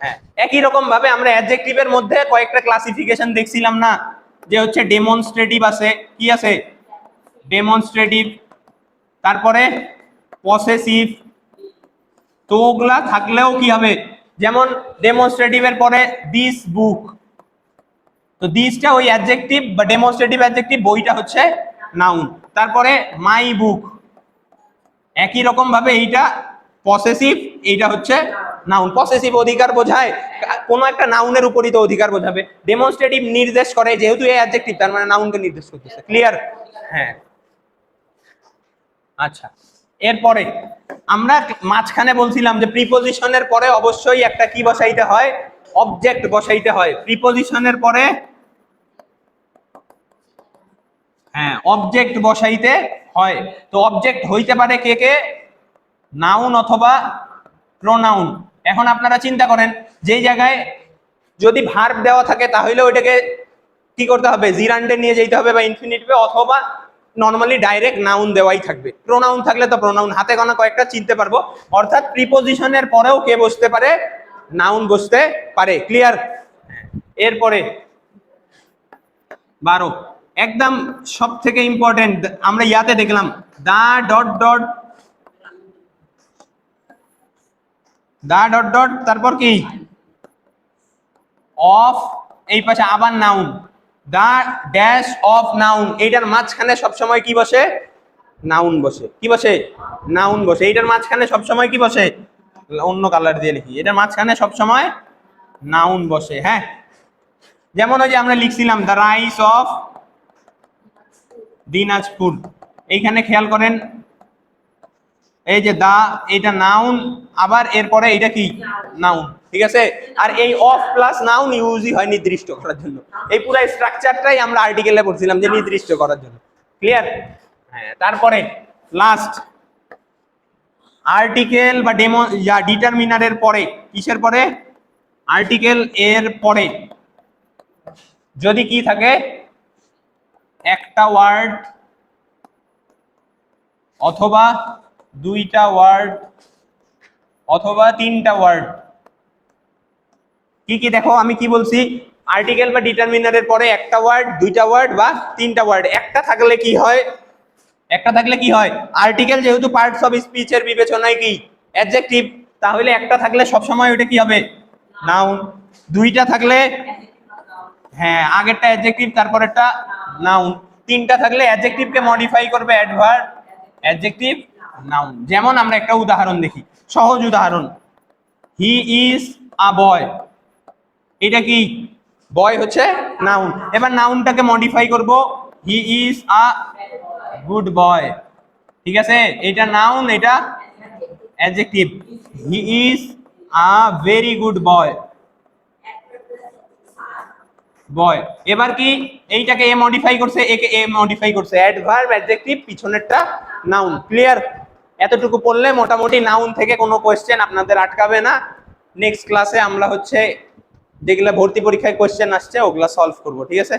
হ্যাঁ। একই রকম ভাবে আমরা অ্যাডজেক্টিভের মধ্যে কয়েকটা ক্লাসিফিকেশন দেখছিলাম না, যে হচ্ছে ডেমনস্ট্রেটিভ আছে, কি আছে? ডেমনস্ট্রেটিভ, তারপরে পসেসিভ। তো ওগুলা থাকলেও কি হবে? যেমন ডেমনস্ট্রেটিভের পরে দিস বুক, তো দিসটা ওই অ্যাডজেক্টিভ বা ডেমনস্ট্রেটিভ অ্যাডজেক্টিভ, বইটা হচ্ছে নাউন। তারপরে মাই বুক, একই রকম ভাবে এইটা পসেসিভ, এইটা হচ্ছে নাউন। পসেসিভ অধিকার বোঝায়, কোনো একটা নাউনের উপরই তো অধিকার বোঝাবে। ডেমনস্ট্রেটিভ নির্দেশ করে, যেহেতু এই অ্যাডজেক্টিভ তার মানে নাউনকে নির্দেশ করতেছে। ক্লিয়ার? হ্যাঁ। আচ্ছা, এরপরে আমরা মাঝখানে বলছিলাম যে প্রিপোজিশনের পরে অবশ্যই একটা কি বসাইতে হয়? অবজেক্ট বসাইতে হয়। প্রিপোজিশনের পরে হ্যাঁ অবজেক্ট বসাইতে হয়। তো অবজেক্ট হইতে পারে কে কে? নাউন অথবা প্রোনাউন। এখন আপনারা চিন্তা করেন, যেই জায়গায় যদি ভার্ব দেওয়া থাকে তাহলে ওইটাকে কি করতে হবে? জিরান্ডে নিয়ে যেতে হবে বা ইনফিনিটিভে, অথবা নর্মালি ডাইরেক্ট নাউন দেওয়াই থাকবে। প্রোনাউন থাকলে তো প্রোনাউন, হাতে গোনা কয়েকটা চিনতে পারবো। অর্থাৎ প্রিপোজিশনের পরেও কে বসতে পারে? নাউন বসতে পারে। ক্লিয়ার? এরপরে 12 একদম সব থেকে ইম্পর্টেন্ট, আমরা ইয়াতে দেখলাম the dot dot, the dot dot, তারপর কি অফ, এই পাশে আবার noun, the dash of noun, এইটার মাঝখানে সবসময় কি বসে? নাউন বসে। কি বসে? নাউন বসে। এইটার মাঝখানে সবসময় কি বসে? অন্য কালার দিয়ে লিখি, এটার মাঝখানে সবসময় নাউন বসে। হ্যাঁ, যেমন ওই যে আমরা লিখছিলাম দ্য রাইস অফ দিনাজপুর, এইখানে খেয়াল করেন এই যে দা, এটা নাউন, আবার এরপরে এটা কি নাউন। ঠিক আছে? আর এই অফ প্লাস নাউন ইউজই হয় নির্দিষ্ট করার জন্য। এই পুরো স্ট্রাকচারটাই আমরা আর্টিকেলে পড়ছিলাম যে নির্দিষ্ট করার জন্য। ক্লিয়ার? হ্যাঁ। তারপরে লাস্ট আর্টিকেল বা ডেমো ইয়া ডিটারমিনারের পরে, কিসের পরে? আর্টিকেল এর পরে যদি কি থাকে? একটা ওয়ার্ড অথবা দুইটা ওয়ার্ড অথবা তিনটা ওয়ার্ড। কি কি দেখো আমি কি বলছি? আর্টিকেল বা ডিটারমিনারের পরে একটা ওয়ার্ড, দুইটা ওয়ার্ড বা তিনটা ওয়ার্ড। একটা থাকলে কি হয়? একটা থাকলে কি হয়? আর্টিকেল যেহেতু পার্টস অফ স্পিচের বিবেচনায় কি অ্যাডজেক্টিভ, তাহলে একটা থাকলে সবসময় ওটা কি হবে? নাউন। দুইটা থাকলে হ্যাঁ আগেরটা অ্যাডজেক্টিভ, তারপরেরটা নাউন। তিনটা থাকলে অ্যাডজেক্টিভকে মডিফাই করবে অ্যাডভার্ব, অ্যাডজেক্টিভ, নাউন। যেমন আমরা একটা উদাহরণ দেখি, সহজ উদাহরণ, হি ইজ আ বয়, এটা কি? বয় হচ্ছে নাউন। এবার নাউনটাকে মডিফাই করব, হি ইজ আ গুড বয়। ঠিক আছে? এটা নাউন, এটা adjective, he is a very good boy. Boy. এবার কি এইটাকে এ মডিফাই করছে, একে এ মডিফাই করছে, অ্যাডভার্ব অ্যাডজেক্টিভ পিছনেরটা নাউন। ক্লিয়ার? এতটুকু পড়লে মোটামুটি নাউন থেকে কোনো কোয়েশ্চেন আপনাদের আটকাবে না। নেক্সট ক্লাসে আমরা হচ্ছে যেগুলা ভর্তি পরীক্ষায় কোয়েশ্চেন আসছে ওগুলা সলভ করব, ঠিক আছে?